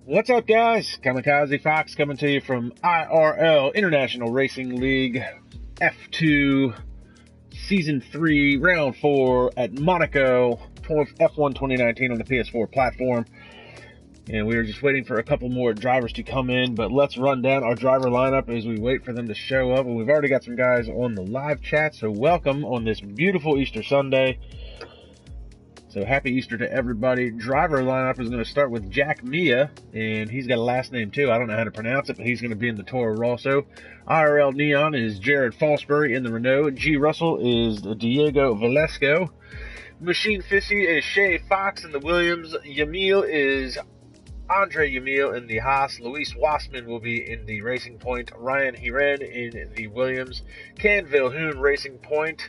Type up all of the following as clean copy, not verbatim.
What's up, guys? KAMIKAZE-FOX coming to you from IRL, International Racing League, F2, Season 3, Round 4 at Monaco, F1 2019 on the PS4 platform. And we were just waiting for a couple more drivers to come in, but let's run down our driver lineup as we wait for them to show up. And we've already got some guys on the live chat, so welcome on this beautiful Easter Sunday. So happy Easter to everybody. Driver lineup is going to start with Jack Mia, and he's got a last name too. I don't know how to pronounce it, but he's going to be in the Toro Rosso. IRL Neon is Jared Fosbury in the Renault. G Russell is Diego Valesco. Machine Fissy is Shay Fox in the Williams. Yamil is Andre Yamil in the Haas. Luis Wassman will be in the Racing Point. Ryan Hiren in the Williams. Ken Vilhoen Racing Point.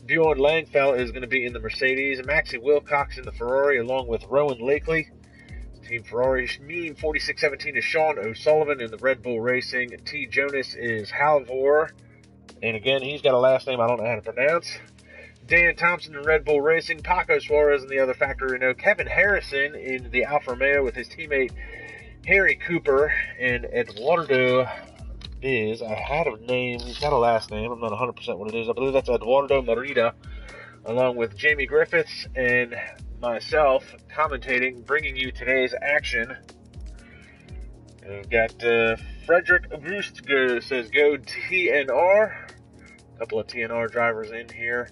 Bjorn Langfell is going to be in the Mercedes. Maxie Wilcox in the Ferrari, along with Rowan Lakely. Team Ferrari. Mean 4617 is Sean O'Sullivan in the Red Bull Racing. T. Jonas is Halvor. And again, he's got a last name I don't know how to pronounce. Dan Thompson in Red Bull Racing. Paco Suarez in the other factory Renault. Kevin Harrison in the Alfa Romeo with his teammate Harry Cooper. And Eduardo is, I had a name, he's got a last name, I'm not 100% what it is, I believe that's Eduardo Merida, along with Jamie Griffiths and myself commentating, bringing you today's action. And we've got Frederick Auguste says go TNR, a couple of TNR drivers in here,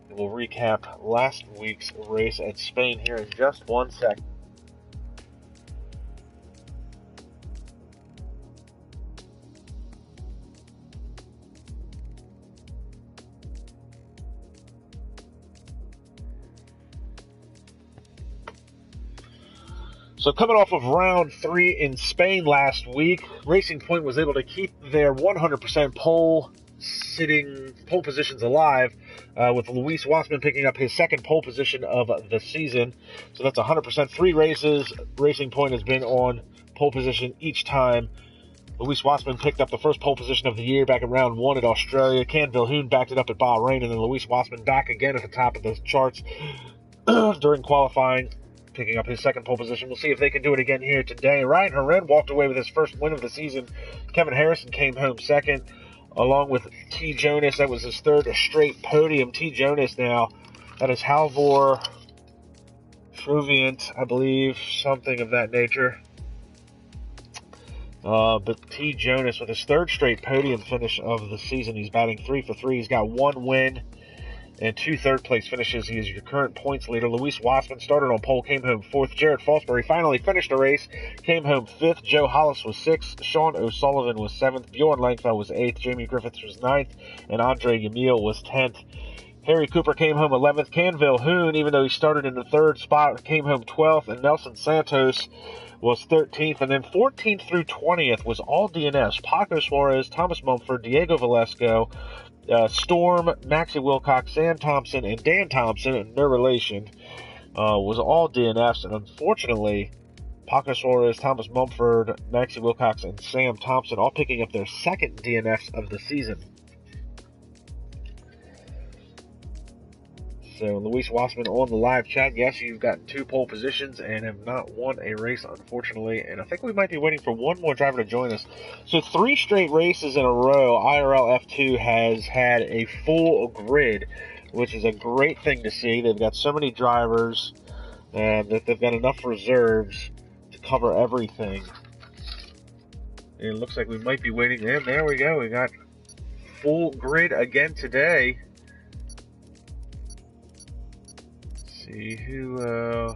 and we'll recap last week's race at Spain here in just 1 second. So coming off of round 3 in Spain last week, Racing Point was able to keep their 100% pole positions alive, with Luis Wassman picking up his second pole position of the season. So that's 100%. 3 races, Racing Point has been on pole position each time. Luis Wassman picked up the first pole position of the year back in round 1 at Australia. Ken Vilhoen backed it up at Bahrain, and then Luis Wassman back again at the top of the charts during qualifying, picking up his second pole position. We'll see if they can do it again here today. Ryan Hiren walked away with his first win of the season. Kevin Harrison came home second, along with T. Jonas. That was his third straight podium. T. Jonas now, that is Halvor Fruviant, I believe, something of that nature. But T. Jonas with his third straight podium finish of the season. He's batting 3 for 3. He's got 1 win and 2 third-place finishes. He is your current points leader. Luis Wassman started on pole, came home 4th. Jared Fosbury finally finished the race, came home 5th. Joe Hollis was 6th. Sean O'Sullivan was 7th. Bjorn Langfell was 8th. Jamie Griffiths was 9th. And Andre Yamil was 10th. Harry Cooper came home 11th. Ken Vilhoen, even though he started in the 3rd spot, came home 12th. And Nelson Santos was 13th. And then 14th through 20th was all DNFs. Paco Suarez, Thomas Mumford, Diego Valesco, Storm, Maxie Wilcox, Sam Thompson, and Dan Thompson, no relation, was all DNFs. And unfortunately, Paco Suarez, Thomas Mumford, Maxie Wilcox, and Sam Thompson all picking up their second DNFs of the season. So Luis Wassman on the live chat. Yes, you've gotten 2 pole positions and have not won a race, unfortunately. And I think we might be waiting for one more driver to join us. So 3 straight races in a row, IRL F2 has had a full grid, which is a great thing to see. They've got so many drivers that they've got enough reserves to cover everything. And it looks like we might be waiting. And there we go. We got full grid again today. See who, oh,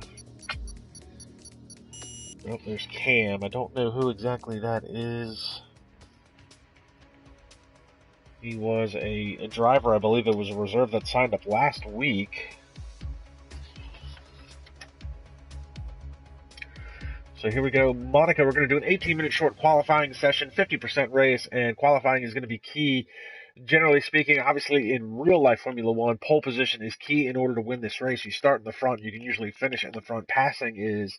there's Cam. I don't know who exactly that is. He was a driver, I believe it was a reserve that signed up last week. So here we go, Monaco. We're going to do an 18-minute short qualifying session, 50% race, and qualifying is going to be key. Generally speaking, obviously in real life Formula One, pole position is key in order to win this race. You start in the front, you can usually finish in the front. Passing is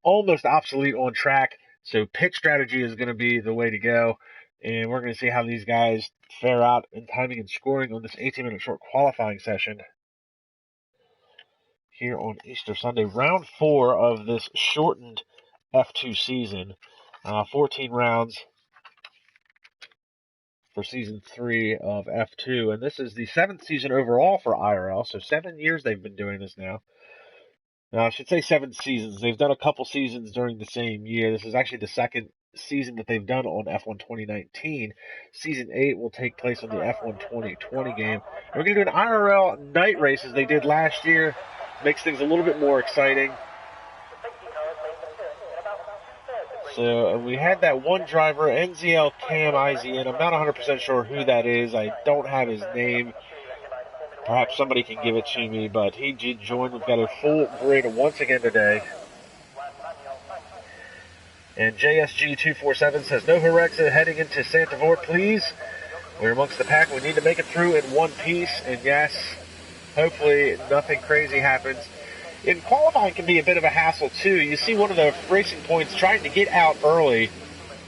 almost obsolete on track, so pit strategy is going to be the way to go. And we're going to see how these guys fare out in timing and scoring on this 18-minute short qualifying session here on Easter Sunday. Round 4 of this shortened F2 season. 14 rounds for season 3 of F2, and this is the 7th season overall for IRL, so 7 years they've been doing this now. I should say 7 seasons. They've done a couple seasons during the same year. This is actually the 2nd season that they've done on F1 2019. Season 8 will take place on the F1 2020 game. And we're going to do an IRL night race as they did last year. Makes things a little bit more exciting. So we had that one driver, NZL Cam IZN. I'm not 100% sure who that is. I don't have his name. Perhaps somebody can give it to me, but he did join. We've got a full grid once again today. And JSG247 says, no Herexa heading into Santa Vort, please. We're amongst the pack. We need to make it through in one piece. And yes, hopefully nothing crazy happens. In qualifying can be a bit of a hassle too. You see one of the racing points trying to get out early.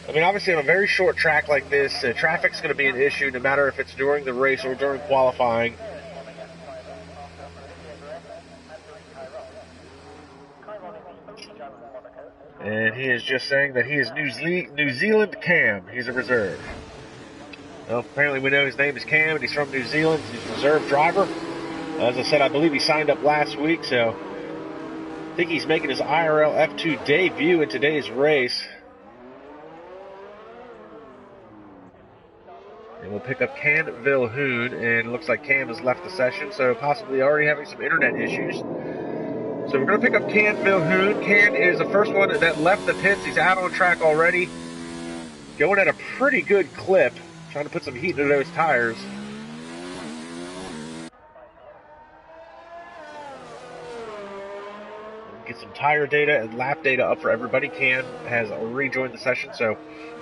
I mean, obviously on a very short track like this, traffic's going to be an issue no matter if it's during the race or during qualifying. And he is just saying that he is New Zealand Cam. He's a reserve. Well, apparently we know his name is Cam and he's from New Zealand. He's a reserve driver. As I said, I believe he signed up last week, so I think he's making his IRL F2 debut in today's race. And we'll pick up Can Vilhoen, and it looks like Cam has left the session, so possibly already having some internet issues. So we're going to pick up Can Vilhoen. Can is the first one that left the pits. He's out on track already. Going at a pretty good clip. Trying to put some heat into those tires. Get some tire data and lap data up for everybody. Can has rejoined the session, so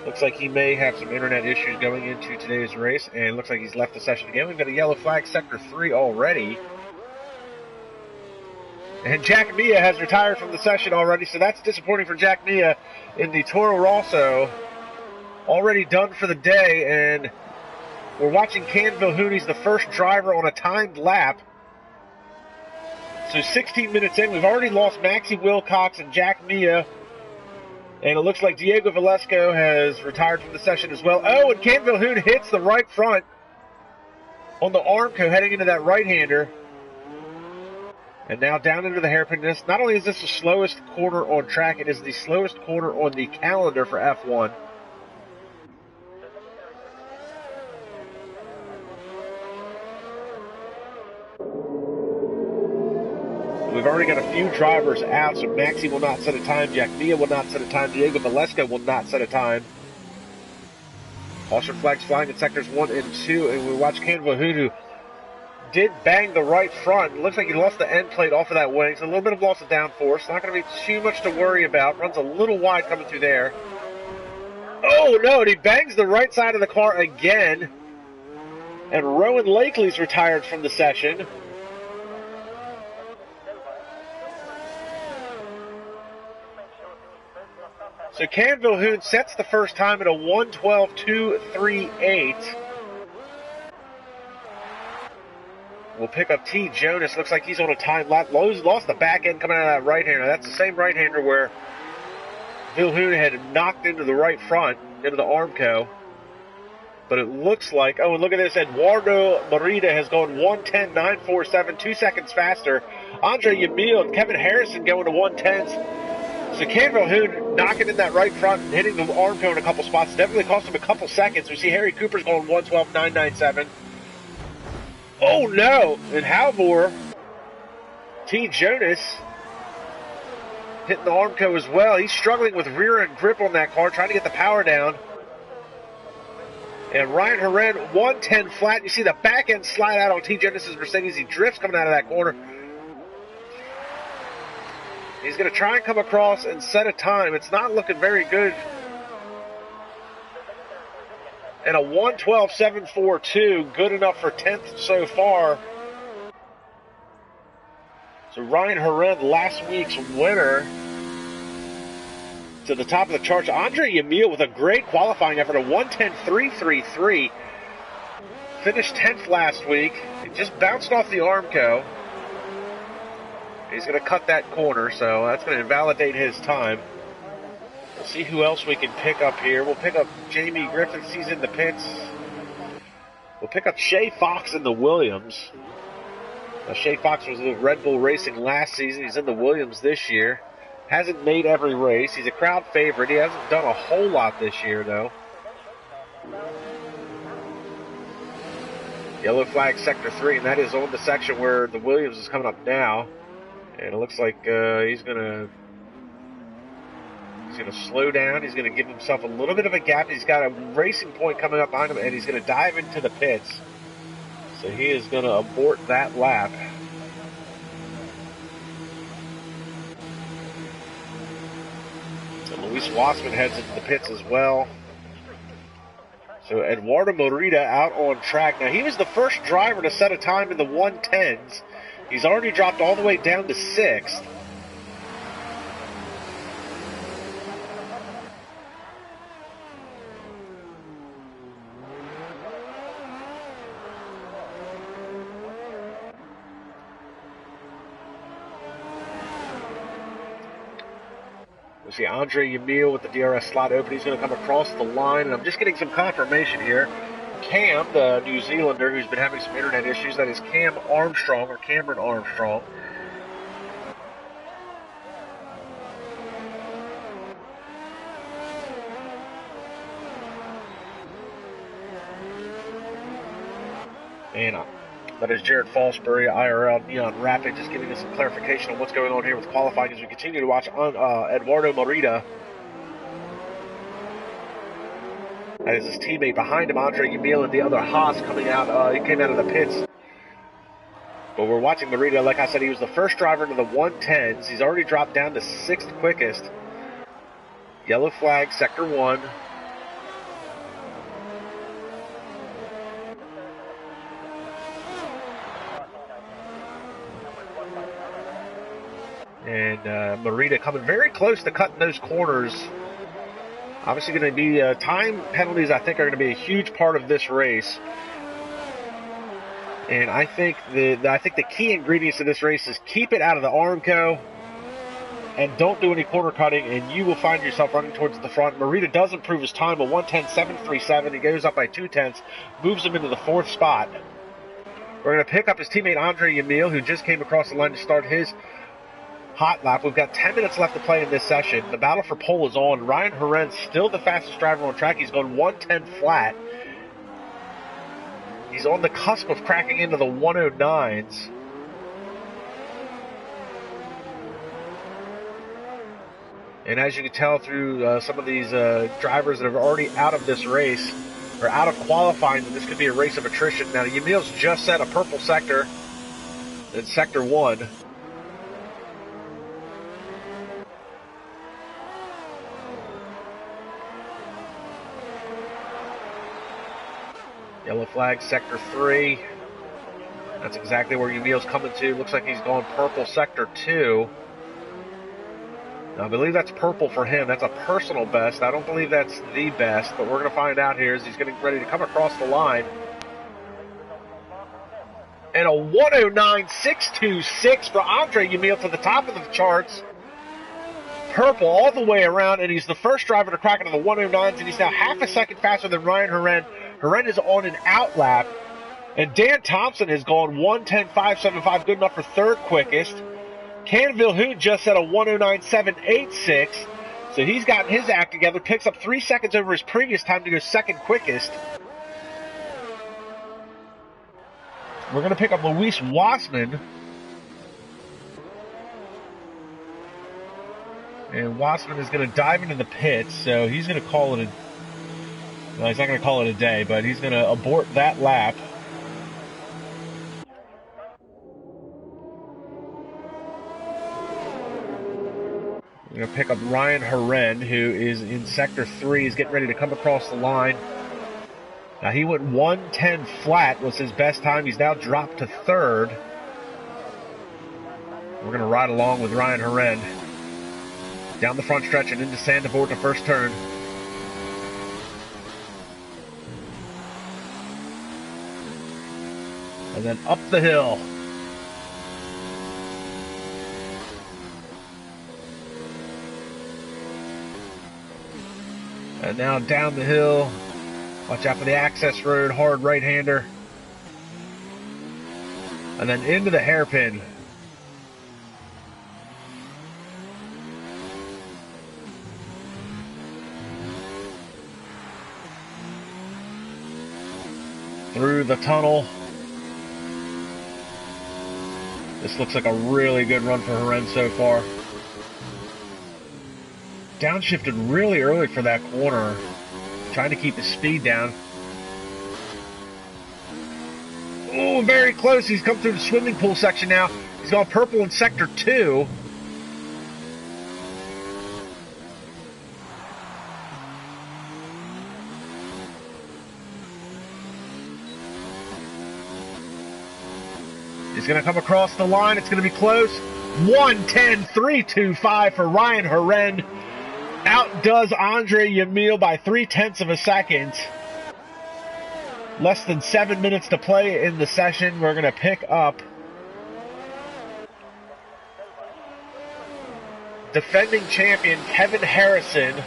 looks like he may have some internet issues going into today's race, and looks like he's left the session again. We've got a yellow flag, sector 3 already. And Jack Mia has retired from the session already, so that's disappointing for Jack Mia in the Toro Rosso. Already done for the day, and we're watching Can Vilhoen. He's the first driver on a timed lap. So 16 minutes in, we've already lost Maxie Wilcox and Jack Mia. And it looks like Diego Velasco has retired from the session as well. Oh, and Can Vilhoen hits the right front on the Armco heading into that right-hander. And now down into the hairpin. Not only is this the slowest corner on track, it is the slowest corner on the calendar for F1. We've already got a few drivers out, so Maxie will not set a time, Jack Mia will not set a time, Diego Velasco will not set a time. Caution flags flying in sectors 1 and 2, and we watch Can Vilhoen, who did bang the right front. It looks like he lost the end plate off of that wing, so a little bit of loss of downforce. Not going to be too much to worry about. Runs a little wide coming through there. Oh, no, and he bangs the right side of the car again. And Rowan Lakely's retired from the session. So Can Vilhoen sets the first time at a 1:12.238. We'll pick up T. Jonas. Looks like he's on a time lap. Lost the back end coming out of that right-hander. That's the same right-hander where Vilhoen had knocked into the right front, into the Armco. But it looks like, oh, and look at this. Eduardo Merida has gone 1:10.947, 2 seconds faster. Andre Yamil and Kevin Harrison going to 1:10s. So Can Vilhoen knocking in that right front and hitting the Armco in a couple spots. Definitely cost him a couple seconds. We see Harry Cooper's going 1:12.997. Oh no! And Halvor, T. Jonas, hitting the Armco as well. He's struggling with rear end grip on that car, trying to get the power down. And Ryan Herren, 1:10 flat. You see the back end slide out on T. Jonas' Mercedes. He drifts coming out of that corner. He's going to try and come across and set a time. It's not looking very good. And a 1:12.742, good enough for 10th so far. So Ryan Herren, last week's winner, to the top of the charts. Andre Yamil with a great qualifying effort, a 1:10.333. Finished 10th last week. He just bounced off the Armco. He's going to cut that corner, so that's going to invalidate his time. We'll see who else we can pick up here. We'll pick up Jamie Griffiths. He's in the pits. We'll pick up Shea Fox in the Williams. Now, Shea Fox was with Red Bull Racing last season. He's in the Williams this year. Hasn't made every race. He's a crowd favorite. He hasn't done a whole lot this year, though. Yellow flag sector 3, and that is on the section where the Williams is coming up now. And it looks like he's gonna slow down. He's gonna give himself a little bit of a gap. He's got a racing point coming up behind him, and he's gonna dive into the pits. So he is gonna abort that lap. So Luis Wassman heads into the pits as well. So Eduardo Morita out on track. Now, he was the first driver to set a time in the 110s. He's already dropped all the way down to 6th. We see Andre Yamil with the DRS slot open. He's going to come across the line, and I'm just getting some confirmation here. Cam, the New Zealander who's been having some internet issues, that is Cam Armstrong, or Cameron Armstrong. And that is Jared Fallsbury, IRL Neon Rapid, just giving us some clarification on what's going on here with qualifying as we continue to watch Eduardo Morita. That is his teammate behind him, Andre Yamil, and the other Haas coming out. He came out of the pits. But we're watching Morita. Like I said, he was the first driver into the 110s. He's already dropped down to 6th quickest. Yellow flag, sector 1. And Morita coming very close to cutting those corners. Obviously going to be time penalties, I think, are going to be a huge part of this race. And I think the key ingredients of this race is keep it out of the Armco and don't do any corner cutting, and you will find yourself running towards the front. Morita does improve his time, a 1:10.737. He goes up by 2/10, moves him into the 4th spot. We're going to pick up his teammate Andre Yamil, who just came across the line to start his hot lap. We've got 10 minutes left to play in this session. The battle for pole is on. Ryan Horen's still the fastest driver on track. He's going 110 flat. He's on the cusp of cracking into the 109s. And as you can tell through some of these drivers that are already out of this race, or out of qualifying, that this could be a race of attrition. Now, Yamil's just set a purple sector in sector 1. Yellow flag, sector 3. That's exactly where Yamil's coming to. Looks like he's going purple, sector 2. Now, I believe that's purple for him. That's a personal best. I don't believe that's the best, but we're going to find out here as he's getting ready to come across the line. And a 109.626 for Andre Yamil to the top of the charts. Purple all the way around, and he's the first driver to crack into the 109s, and he's now half a second faster than Ryan Horen. Horen is on an out lap, and Dan Thompson has gone 1:10.575, good enough for 3rd quickest. Ken Vilhood just set a 109.786, so he's gotten his act together, picks up 3 seconds over his previous time to go 2nd quickest. We're going to pick up Luis Wassman. And Wassman is going to dive into the pits, so he's going to call it well, he's not going to call it a day, but he's going to abort that lap. We're going to pick up Ryan Horen, who is in sector 3. He's getting ready to come across the line. Now, he went 1:10 flat, was his best time. He's now dropped to 3rd. We're going to ride along with Ryan Horen down the front stretch and into Sandevort, the first turn. And then up the hill. And now down the hill. Watch out for the access road, hard right-hander. And then into the hairpin. Through the tunnel. This looks like a really good run for Haren so far. Downshifted really early for that corner. Trying to keep his speed down. Oh, very close. He's come through the swimming pool section now. He's gone purple in sector 2. He's going to come across the line. It's going to be close. 1:10.325 for Ryan Haren. Outdoes Andre Yamil by 0.3 of a second. Less than 7 minutes to play in the session. We're going to pick up defending champion Kevin Harrison.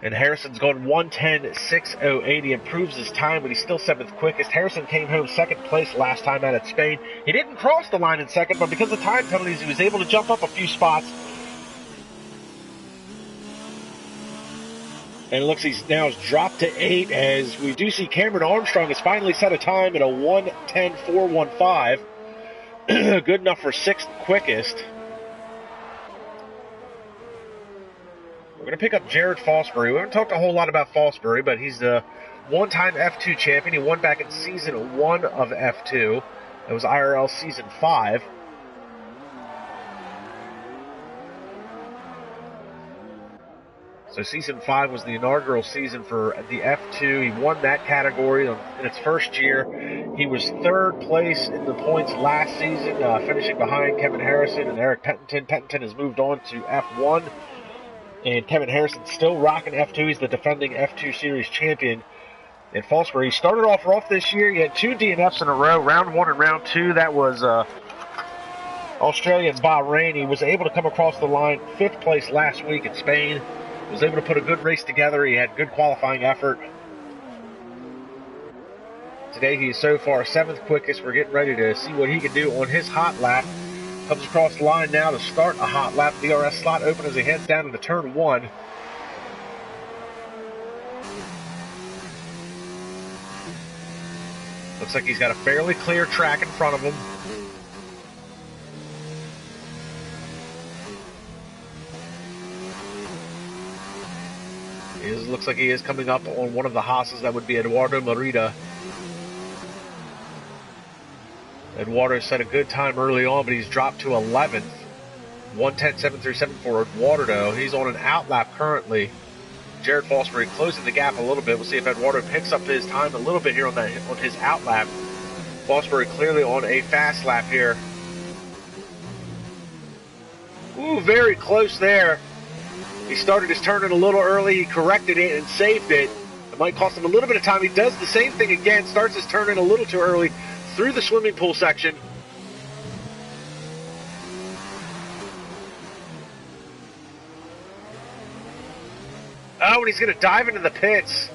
And Harrison's going 1:10.608. He improves his time, but he's still 7th quickest. Harrison came home 2nd place last time out at Spain. He didn't cross the line in 2nd, but because of time penalties, he was able to jump up a few spots. And it looks he's now dropped to 8, as we do see Cameron Armstrong has finally set a time at a 1:10.415. Good enough for 6th quickest. We're going to pick up Jared Fosbury. We haven't talked a whole lot about Fosbury, but he's the one-time F2 champion. He won back in Season 1 of F2. It was IRL Season 5. So Season 5 was the inaugural season for the F2. He won that category in its first year. He was 3rd place in the points last season, finishing behind Kevin Harrison and Eric Pettington. Pettington has moved on to F1. And Kevin Harrison's still rocking F2. He's the defending F2 Series champion. And Fosbury, he started off rough this year. He had 2 DNFs in a row, round 1 and round 2. That was Australia and Bahrain. He was able to come across the line 5th place last week in Spain. Was able to put a good race together. He had good qualifying effort. Today he is so far 7th quickest. We're getting ready to see what he can do on his hot lap. Comes across the line now to start a hot lap. DRS slot open as he heads down into turn 1. Looks like he's got a fairly clear track in front of him. Looks like he is coming up on one of the Haas's. That would be Eduardo Merida. Eduardo set a good time early on, but he's dropped to 11th. 1:10.737 for Eduardo. He's on an outlap currently. Jared Fosbury closing the gap a little bit. We'll see if Eduardo picks up his time a little bit here on his outlap. Fosbury clearly on a fast lap here. Ooh, very close there. He started his turn in a little early. He corrected it and saved it. It might cost him a little bit of time. He does the same thing again. Starts his turn in a little too early through the swimming pool section. Oh, and he's going to dive into the pits.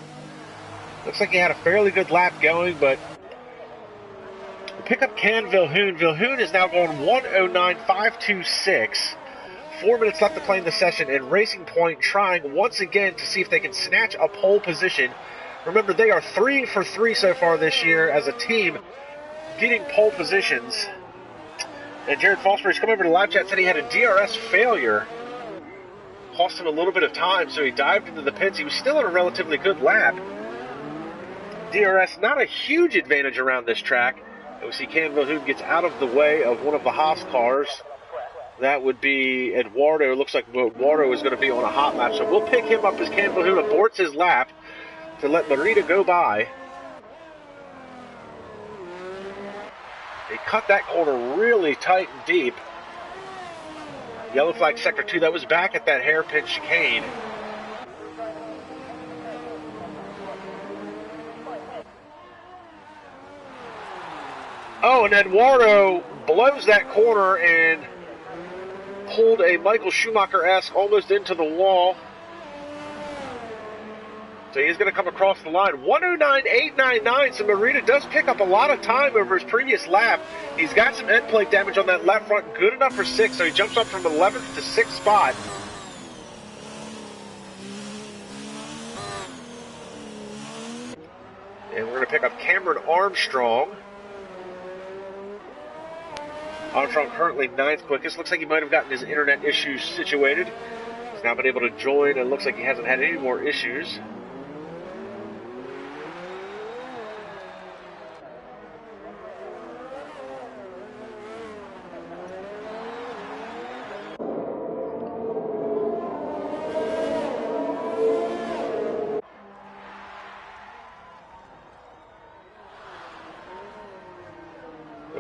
Looks like he had a fairly good lap going, but we'll pick up Can Vilhoen. Vilhoen is now going 1:09.526. 4 minutes left to play in the session, and Racing Point trying once again to see if they can snatch a pole position. Remember, they are 3 for 3 so far this year as a team getting pole positions. And Jared Fosbury's come over to live chat, said he had a DRS failure. Cost him a little bit of time, so he dived into the pits. He was still in a relatively good lap. DRS, not a huge advantage around this track. And we see Can Vilhoen gets out of the way of one of the Haas cars. That would be Eduardo. It looks like Eduardo is going to be on a hot lap. So we'll pick him up as Can Vilhoen aborts his lap to let Merida go by. They cut that corner really tight and deep. Yellow flag sector 2. That was back at that hairpin chicane. Oh, and Eduardo blows that corner and pulled a Michael Schumacher-esque almost into the wall. So he's going to come across the line. 109.899, so Morita does pick up a lot of time over his previous lap. He's got some end plate damage on that left front, good enough for 6th, so he jumps up from 11th to 6th spot. And we're going to pick up Cameron Armstrong. Armstrong currently 9th quickest. Looks like he might have gotten his internet issues situated. He's now been able to join, and looks like he hasn't had any more issues.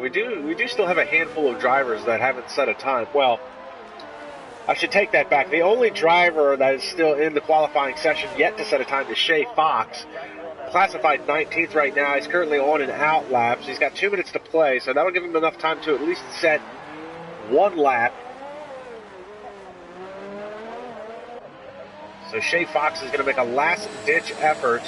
We do still have a handful of drivers that haven't set a time. Well, I should take that back. The only driver that is still in the qualifying session yet to set a time is Shay Fox, classified 19th right now. He's currently on an out lap, so he's got 2 minutes to play, so that'll give him enough time to at least set 1 lap. So Shay Fox is going to make a last-ditch effort.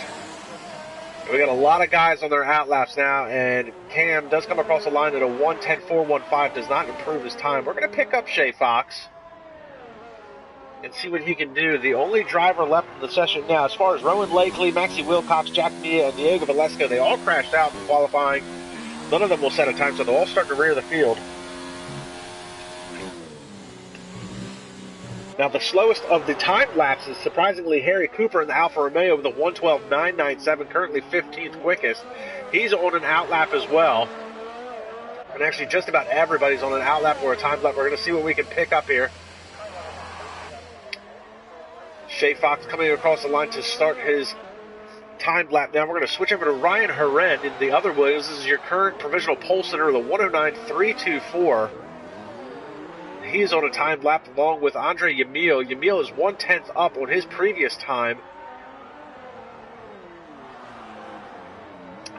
We got a lot of guys on their out laps now, and Cam does come across the line at a 1:10.415, does not improve his time. We're going to pick up Shay Fox and see what he can do. The only driver left in the session now, as far as Rowan Lakely, Maxie Wilcox, Jack Mia, and Diego Valesco, they all crashed out in qualifying. None of them will set a time, so they'll all start to rear the field. Now, the slowest of the time lapses, surprisingly, Harry Cooper in the Alfa Romeo with a 1:12.997, currently 15th quickest. He's on an out lap as well. And actually, just about everybody's on an out lap or a time lap. We're going to see what we can pick up here. Shay Fox coming across the line to start his time lap. Now we're going to switch over to Ryan Herend in the other Williams. This is your current provisional pole sitter, the 109.324. He's on a timed lap along with Andre Yamil. Yamil is 1/10 up on his previous time.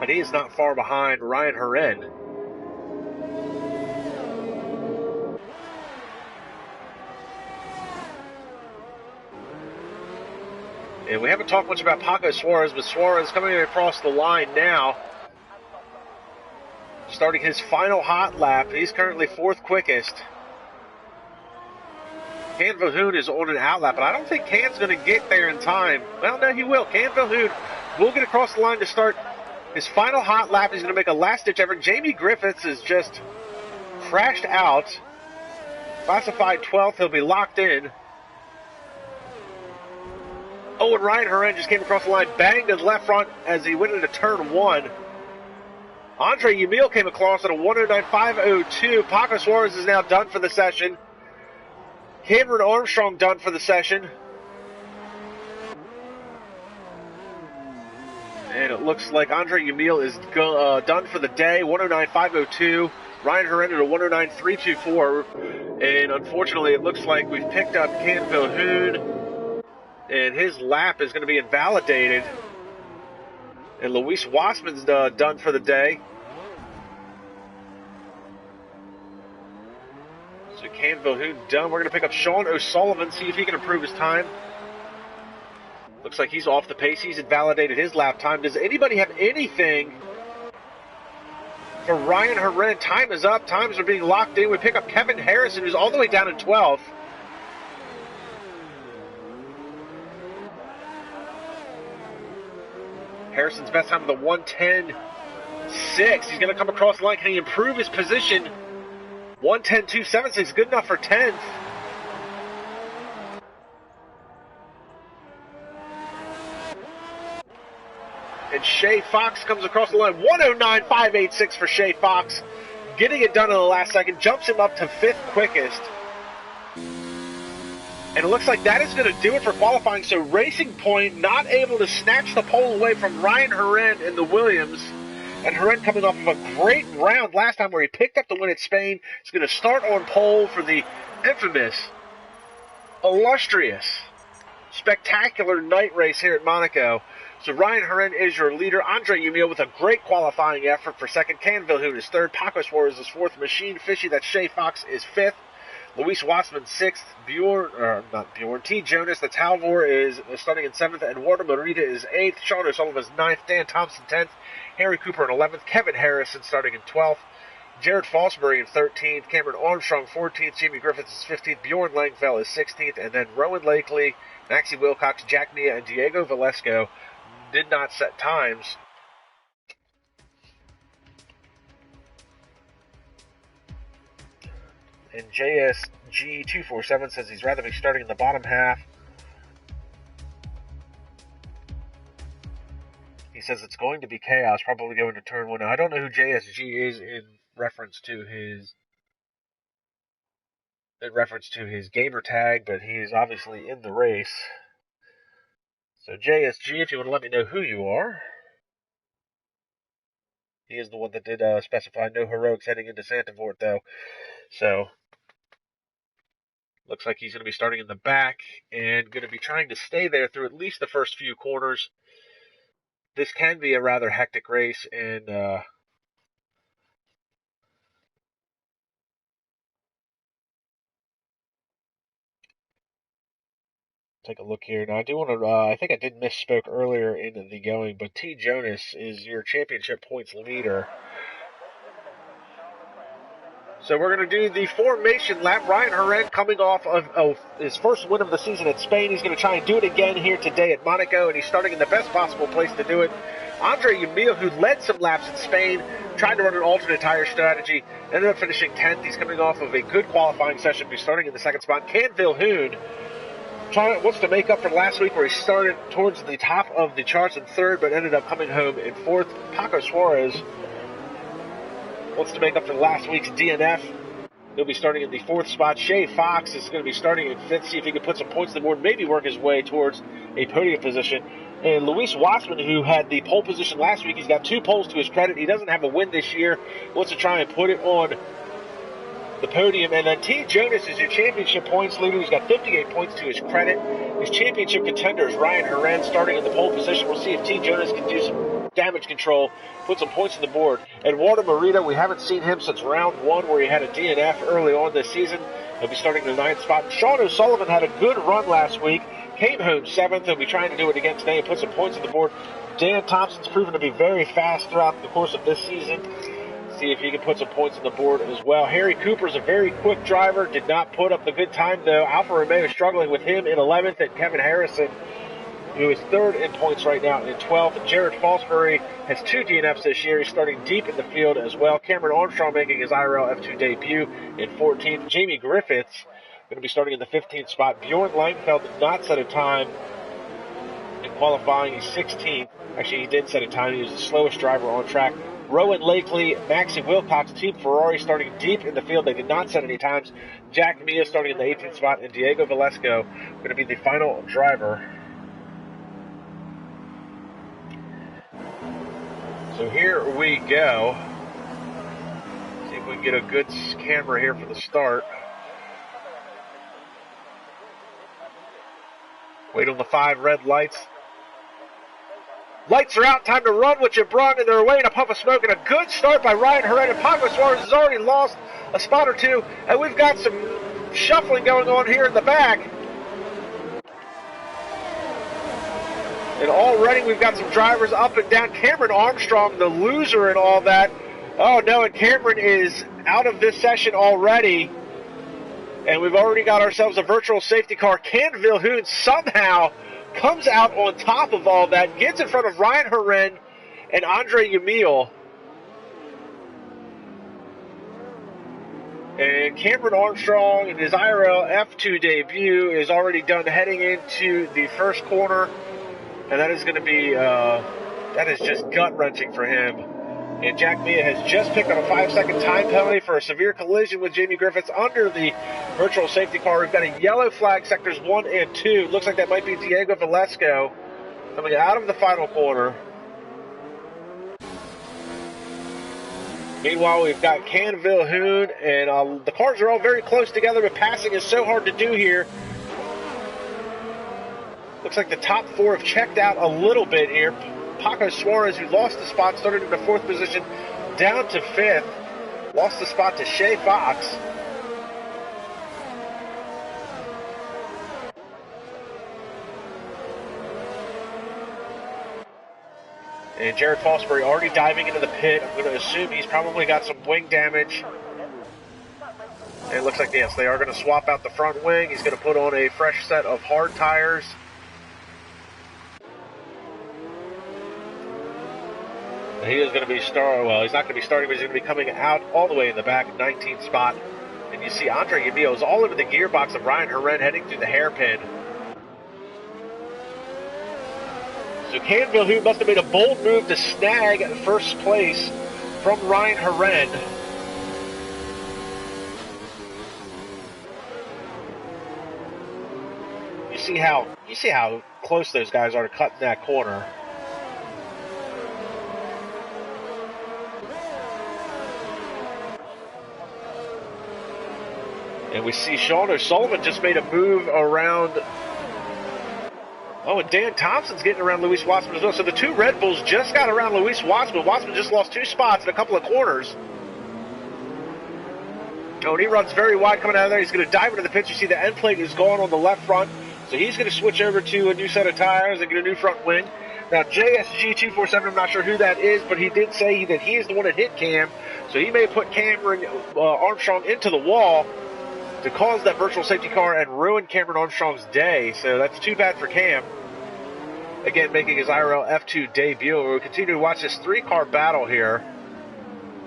And he is not far behind Ryan Herend. And we haven't talked much about Paco Suarez, but Suarez coming across the line now. Starting his final hot lap. He's currently 4th quickest. Can Vilhoon is on an out lap, but I don't think Can's going to get there in time. Well, no, he will. Can Vilhoon will get across the line to start his final hot lap. He's going to make a last-ditch effort. Jamie Griffiths is just crashed out. Classified 12th. He'll be locked in. Oh, and Ryan Herend just came across the line, banged his left front as he went into turn 1. Andre Yamil came across at a 109.502. Paco Suarez is now done for the session. Cameron Armstrong done for the session. And it looks like Andre Yamil is done for the day, 109.502. Ryan Herend at a 109.324. And unfortunately, it looks like we've picked up Can Vilhoon, and his lap is going to be invalidated. And Luis Wassman's done for the day. So Can Vilhoon done. We're going to pick up Sean O'Sullivan, see if he can improve his time. Looks like he's off the pace. He's invalidated his lap time. Does anybody have anything for Ryan Herend? Time is up. Times are being locked in. We pick up Kevin Harrison, who's all the way down in 12th. Harrison's best time of the 1:10.6. He's going to come across the line. Can he improve his position? 1:10.276, good enough for 10th. And Shay Fox comes across the line. 109.586 for Shay Fox. Getting it done in the last second. Jumps him up to 5th quickest. And it looks like that is going to do it for qualifying. So Racing Point not able to snatch the pole away from Ryan Herend in the Williams. And Herend coming off of a great round last time where he picked up the win at Spain. He's going to start on pole for the infamous, illustrious, spectacular night race here at Monaco. So Ryan Herren is your leader. Andre Yumil with a great qualifying effort for second. Ken Vilhoun is third. Paco Suarez is fourth. Machine Fishy, that's Shay Fox, is fifth. Luis Wassman sixth. T. Jonas, that's Halvor, is starting in seventh. Eduardo Morita is eighth. Sean O'Sullivan is ninth. Dan Thompson 10th. Harry Cooper in 11th. Kevin Harrison starting in 12th. Jared Fosbury in 13th. Cameron Armstrong 14th. Jamie Griffiths is 15th. Bjorn Langfell is 16th. And then Rowan Lakely, Maxie Wilcox, Jack Mia, and Diego Valesco did not set times. And JSG247 says he's rather be starting in the bottom half. He says it's going to be chaos, probably going to turn one. Now, I don't know who JSG is in reference to his gamer tag, but he is obviously in the race. So JSG, if you want to let me know who you are. He is the one that did specify no heroics heading into Santavort, though. So looks like he's going to be starting in the back and going to be trying to stay there through at least the first few corners. This can be a rather hectic race, and take a look here. Now, I do want to, I think I did misspoke earlier in the going, but T. Jonas is your championship points leader. So we're going to do the formation lap. Ryan Herren coming off of his first win of the season at Spain. He's going to try and do it again here today at Monaco, and he's starting in the best possible place to do it. Andre Yumil, who led some laps in Spain, tried to run an alternate tire strategy, ended up finishing 10th. He's coming off of a good qualifying session. He's starting in the second spot. Ken Vilhoun wants to make up for last week where he started towards the top of the charts in third, but ended up coming home in fourth. Paco Suarez wants to make up for last week's DNF. He'll be starting in the fourth spot. Shay Fox is going to be starting in fifth, see if he can put some points on the board, maybe work his way towards a podium position. And Luis Wassman, who had the pole position last week, he's got 2 poles to his credit. He doesn't have a win this year. Wants to try and put it on the podium. And then T. Jonas is your championship points leader. He's got 58 points to his credit. His championship contender is Ryan Herren, starting in the pole position. We'll see if T. Jonas can do some damage control, put some points on the board. Eduardo Morita, we haven't seen him since round 1 where he had a DNF early on this season. He'll be starting in the 9th spot. And Sean O'Sullivan had a good run last week, came home 7th. He'll be trying to do it again today and put some points on the board. Dan Thompson's proven to be very fast throughout the course of this season. See if he can put some points on the board as well. Harry Cooper's a very quick driver, did not put up the good time though. Alfa Romeo struggling with him in 11th, and Kevin Harrison, who is third in points right now, in 12th. Jared Fosbury has 2 DNFs this year. He's starting deep in the field as well. Cameron Armstrong making his IRL F2 debut in 14th. Jamie Griffiths going to be starting in the 15th spot. Bjorn Langfeld did not set a time in qualifying. He's 16th. Actually, he did set a time. He was the slowest driver on track. Rowan Lakely, Maxie Wilcox, Team Ferrari starting deep in the field. They did not set any times. Jack Mia starting in the 18th spot, and Diego Valesco going to be the final driver. So here we go. See if we can get a good camera here for the start. Wait on the 5 red lights. Lights are out, time to run what you brung, and they're away in a puff of smoke, and a good start by Ryan Herren. And Paco Suarez has already lost a spot or 2, and we've got some shuffling going on here in the back. And already we've got some drivers up and down. Cameron Armstrong, the loser and all that. Oh no, and Cameron is out of this session already. And we've already got ourselves a virtual safety car. Ken Vilhoun somehow comes out on top of all that, gets in front of Ryan Herren and Andre Yumil. And Cameron Armstrong in his IRL F2 debut is already done heading into the first corner. And that is going to be, that is just gut-wrenching for him. And Jack Mia has just picked up a 5-second time penalty for a severe collision with Jamie Griffiths under the virtual safety car. We've got a yellow flag, sectors 1 and 2. Looks like that might be Diego Valesco coming out of the final corner. Meanwhile, we've got Ken Vilhoun, and the cars are all very close together, but passing is so hard to do here. Looks like the top four have checked out a little bit here. Paco Suarez, who lost the spot, started in the 4th position, down to 5th. Lost the spot to Shea Fox. And Jared Fosbury already diving into the pit. I'm going to assume he's probably got some wing damage. And it looks like, yes, they are going to swap out the front wing. He's going to put on a fresh set of hard tires. And he is going to be he's not going to be starting, but he's going to be coming out all the way in the back, 19th spot. And you see Andre Yamil is all over the gearbox of Ryan Herren heading through the hairpin. So Canville, who must have made a bold move to snag first place from Ryan Herren. You see how close those guys are to cutting that corner. And we see Sean O'Sullivan just made a move around. Oh, and Dan Thompson's getting around Luis Watsman as well. So the two Red Bulls just got around Luis Watsman. Watsman just lost 2 spots in a couple of corners. Oh, and he runs very wide coming out of there. He's going to dive into the pits. You see the end plate is gone on the left front. So he's going to switch over to a new set of tires and get a new front wing. Now, JSG247, I'm not sure who that is, but he did say that he is the one that hit Cam. So he may have put Cameron Armstrong into the wall to cause that virtual safety car and ruin Cameron Armstrong's day. So that's too bad for Cam. Again, making his IRL F2 debut. We'll continue to watch this 3-car battle here.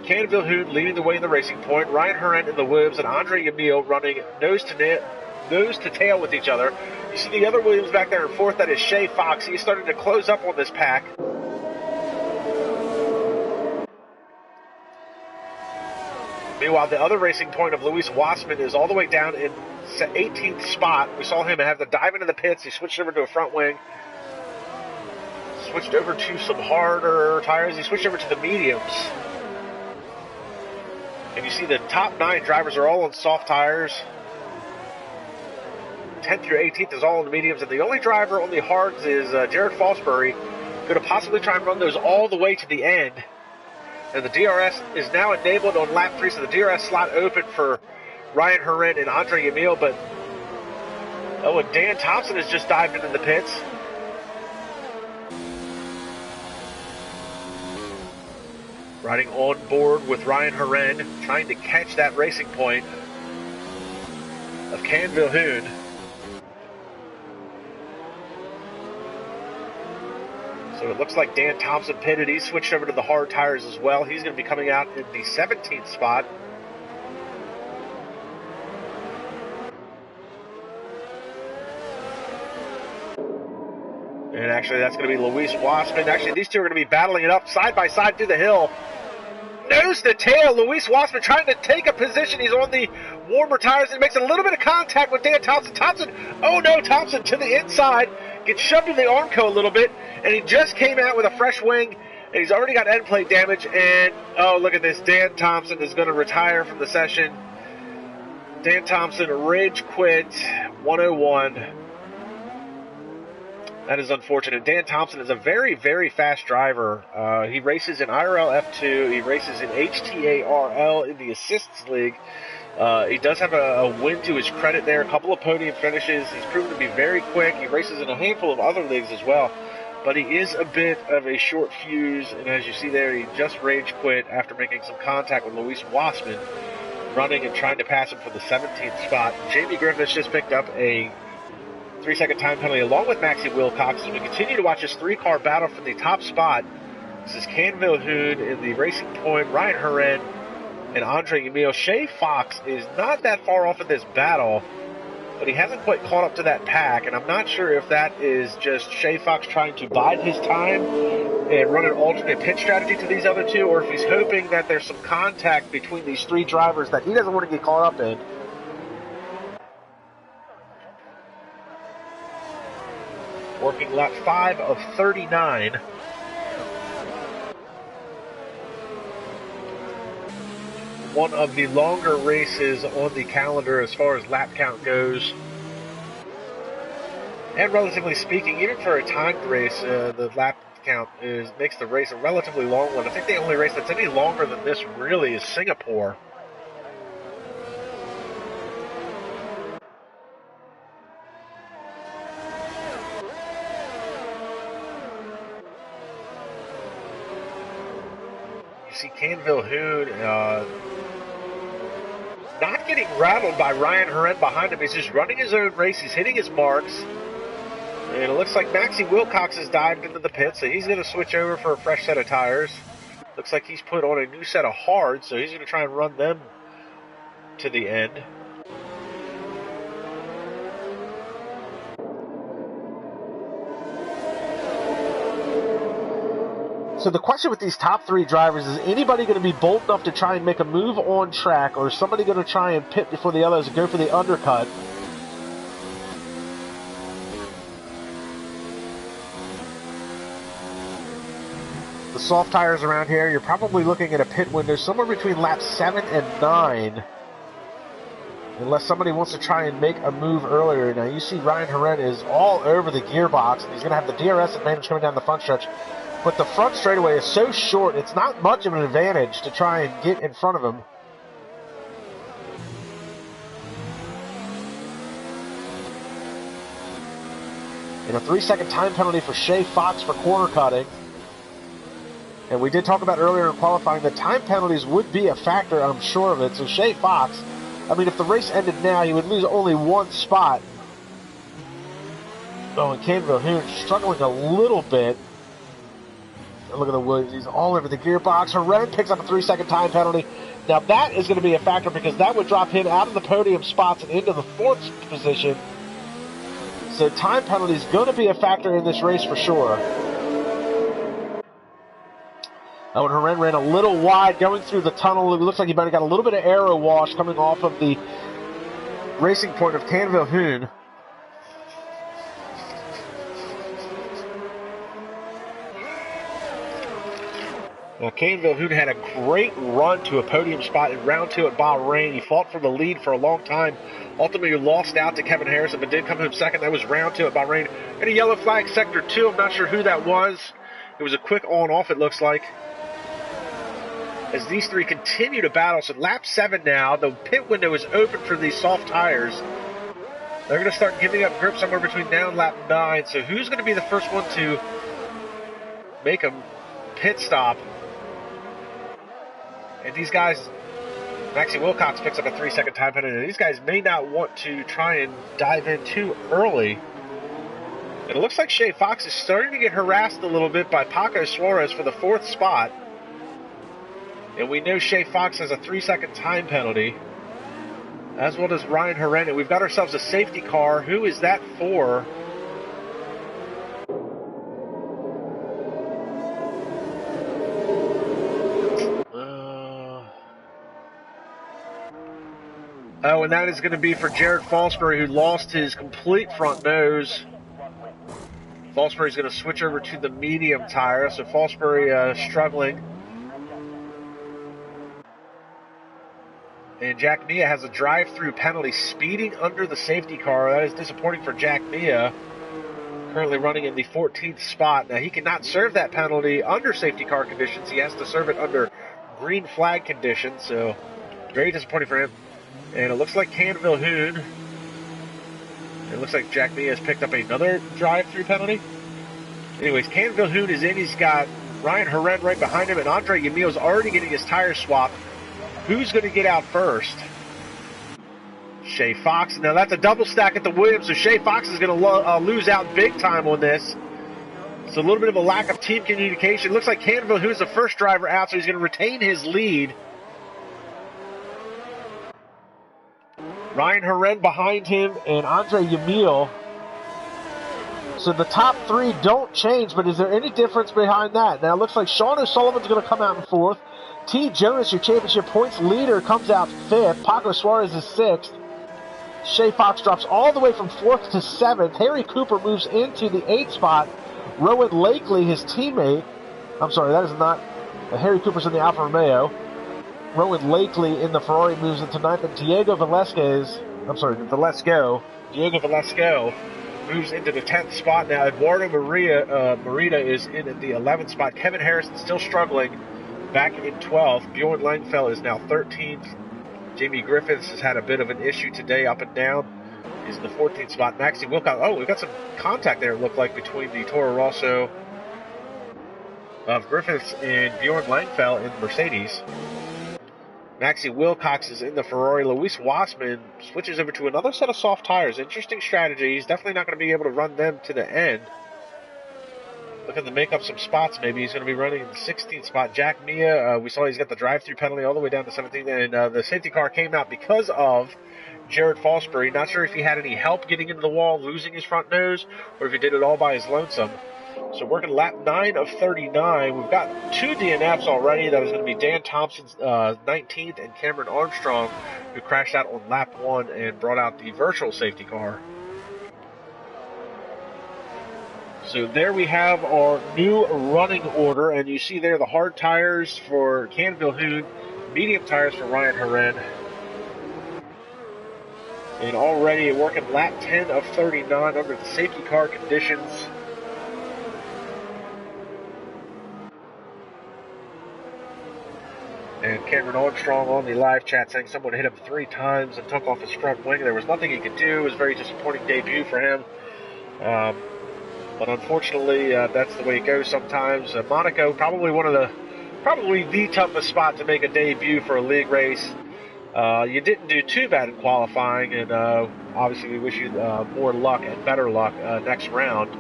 Canville Hoon leading the way in the Racing Point. Ryan Herren in the Williams and Andre Yamil running nose to tail with each other. You see the other Williams back there in 4th. That is Shea Fox. He's starting to close up on this pack. Meanwhile, the other Racing Point of Luis Wassman is all the way down in 18th spot. We saw him have to dive into the pits. He switched over to a front wing. Switched over to some harder tires. He switched over to the mediums. And you see the top 9 drivers are all on soft tires. 10th through 18th is all on the mediums. And the only driver on the hards is Jared Fosbury. Going to possibly try and run those all the way to the end. And the DRS is now enabled on lap 3, so the DRS slot open for Ryan Herren and Andre Yamil. But, oh, and Dan Thompson has just dived into the pits. Riding on board with Ryan Herren, trying to catch that Racing Point of Canville Hoon. So it looks like Dan Thompson pitted. He switched over to the hard tires as well. He's going to be coming out in the 17th spot. And actually, that's going to be Luis Wassman. Actually, these two are going to be battling it up side by side through the hill. Nose to tail, Luis Wassman trying to take a position. He's on the warmer tires and makes a little bit of contact with Dan Thompson. Thompson to the inside. Gets shoved in the Armco a little bit. And he just came out with a fresh wing. And he's already got end plate damage. And, oh, look at this. Dan Thompson is going to retire from the session. Dan Thompson, rage quit, 101. That is unfortunate. Dan Thompson is a very, very fast driver. He races in IRL F2. He races in HTARL in the Assists League. He does have a win to his credit there, a couple of podium finishes. He's proven to be very quick. He races in a handful of other leagues as well. But he is a bit of a short fuse, and as you see there, he just rage quit after making some contact with Luis Wassman, running and trying to pass him for the 17th spot. Jamie Griffiths just picked up a 3-second time penalty along with Maxie Wilcox as we continue to watch this 3-car battle for the top spot. This is Canville Hoon in the Racing Point, Ryan Herren and Andre Yamil. Shea Fox is not that far off of this battle, but he hasn't quite caught up to that pack, and I'm not sure if that is just Shea Fox trying to bide his time and run an alternate pit strategy to these other two, or if he's hoping that there's some contact between these 3 drivers that he doesn't want to get caught up in. Working lap 5 of 39. One of the longer races on the calendar as far as lap count goes. And relatively speaking, even for a timed race, the lap count makes the race a relatively long one. I think the only race that's any longer than this really is Singapore. You see Canville Hoon not getting rattled by Ryan Horen behind him. He's just running his own race. He's hitting his marks. And it looks like Maxie Wilcox has dived into the pit, so he's going to switch over for a fresh set of tires. Looks like he's put on a new set of hards, so he's going to try and run them to the end. So the question with these top three drivers is anybody going to be bold enough to try and make a move on track, or is somebody going to try and pit before the others and go for the undercut? The soft tires around here, you're probably looking at a pit window somewhere between laps 7 and 9. Unless somebody wants to try and make a move earlier. Now you see Ryan Horen is all over the gearbox, and he's going to have the DRS advantage coming down the front stretch. But the front straightaway is so short, it's not much of an advantage to try and get in front of him. And a 3-second time penalty for Shay Fox for corner cutting. And we did talk about earlier in qualifying that time penalties would be a factor, I'm sure of it. So Shay Fox, I mean, if the race ended now, he would lose only one spot. Oh, and Canville Hoon struggling a little bit. Look at the Williams. He's all over the gearbox. Horen picks up a 3-second time penalty. Now, that is going to be a factor because that would drop him out of the podium spots and into the 4th position. So time penalty is going to be a factor in this race for sure. Oh, and Horen ran a little wide going through the tunnel. It looks like he might have got a little bit of aero wash coming off of the racing point of Canville Hoon. Now, Canville Hoon had a great run to a podium spot in round 2 at Bahrain. He fought for the lead for a long time. Ultimately, lost out to Kevin Harrison, but did come home second. That was round 2 at Bahrain. And a yellow flag, sector 2. I'm not sure who that was. It was a quick on-off, it looks like. As these three continue to battle. So lap 7 now. The pit window is open for these soft tires. They're going to start giving up grip somewhere between now and lap 9. So who's going to be the first one to make a pit stop? And these guys, Maxie Wilcox picks up a 3-second time penalty. These guys may not want to try and dive in too early. And it looks like Shay Fox is starting to get harassed a little bit by Paco Suarez for the 4th spot. And we know Shay Fox has a 3-second time penalty, as well as Ryan Horen. And we've got ourselves a safety car. Who is that for? Oh, and that is going to be for Jared Fosbury, who lost his complete front nose. Fosbury's going to switch over to the medium tire, so Fosbury struggling. And Jack Mia has a drive-through penalty, speeding under the safety car. That is disappointing for Jack Mia, currently running in the 14th spot. Now, he cannot serve that penalty under safety car conditions. He has to serve it under green flag conditions, so very disappointing for him. And it looks like Canville Hoon. It looks like Jack Mia has picked up another drive-through penalty. Anyways, Canville Hoon is in. He's got Ryan Horen right behind him, and Andre Yamil's already getting his tires swapped. Who's going to get out first? Shay Fox. Now, that's a double stack at the Williams, so Shay Fox is going to lose out big time on this. So a little bit of a lack of team communication. Looks like Canville Hoon's the first driver out, so he's going to retain his lead. Ryan Horen behind him and Andre Yamil. So the top 3 don't change, but is there any difference behind that? Now it looks like Sean O'Sullivan's going to come out in 4th. T. Jonas, your championship points leader, comes out 5th. Paco Suarez is 6th. Shay Fox drops all the way from 4th to 7th. Harry Cooper moves into the 8th spot. Rowan Lakely, his teammate. I'm sorry, that is not. Harry Cooper's in the Alfa Romeo. Rowan Lakely in the Ferrari moves into 9th, and Diego Velasco moves into the 10th spot now. Eduardo Merida is in at the 11th spot. Kevin Harrison still struggling back in 12th. Bjorn Langfell is now 13th. Jamie Griffiths has had a bit of an issue today, up and down. He's in the 14th spot. Maxie Wilcox. Oh, we've got some contact there, it looked like, between the Toro Rosso of Griffiths and Bjorn Langfell in Mercedes. Maxie Wilcox is in the Ferrari. Luis Wassman switches over to another set of soft tires. Interesting strategy. He's definitely not going to be able to run them to the end. Looking to make up some spots, maybe. He's going to be running in the 16th spot. Jack Mia, we saw he's got the drive-through penalty all the way down to 17th, and the safety car came out because of Jared Fosbury. Not sure if he had any help getting into the wall, losing his front nose, or if he did it all by his lonesome. So working lap 9 of 39. We've got 2 DNFs already. That was going to be Dan Thompson's 19th and Cameron Armstrong, who crashed out on lap 1 and brought out the virtual safety car. So there we have our new running order, and you see there the hard tires for Ken Vilhoen, medium tires for Ryan Herren. And already working lap 10 of 39 under the safety car conditions. And Cameron Armstrong on the live chat saying someone hit him 3 times and took off his front wing. There was nothing he could do. It was a very disappointing debut for him. But unfortunately, that's the way it goes sometimes. Monaco, probably the toughest spot to make a debut for a league race. You didn't do too bad in qualifying, and obviously we wish you more luck and better luck next round.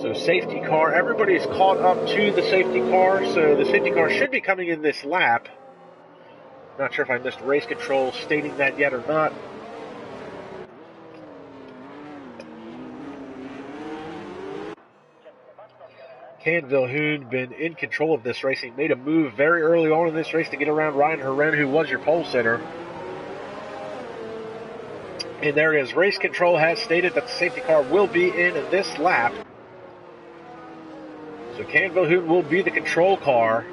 So safety car, everybody is caught up to the safety car, so the safety car should be coming in this lap. Not sure if I missed race control stating that yet or not. Ken Vilhoen been in control of this race. He made a move very early on in this race to get around Ryan Herren, who was your pole sitter. And there it is. Race control has stated that the safety car will be in this lap. So Ken Vilhoen will be the control car.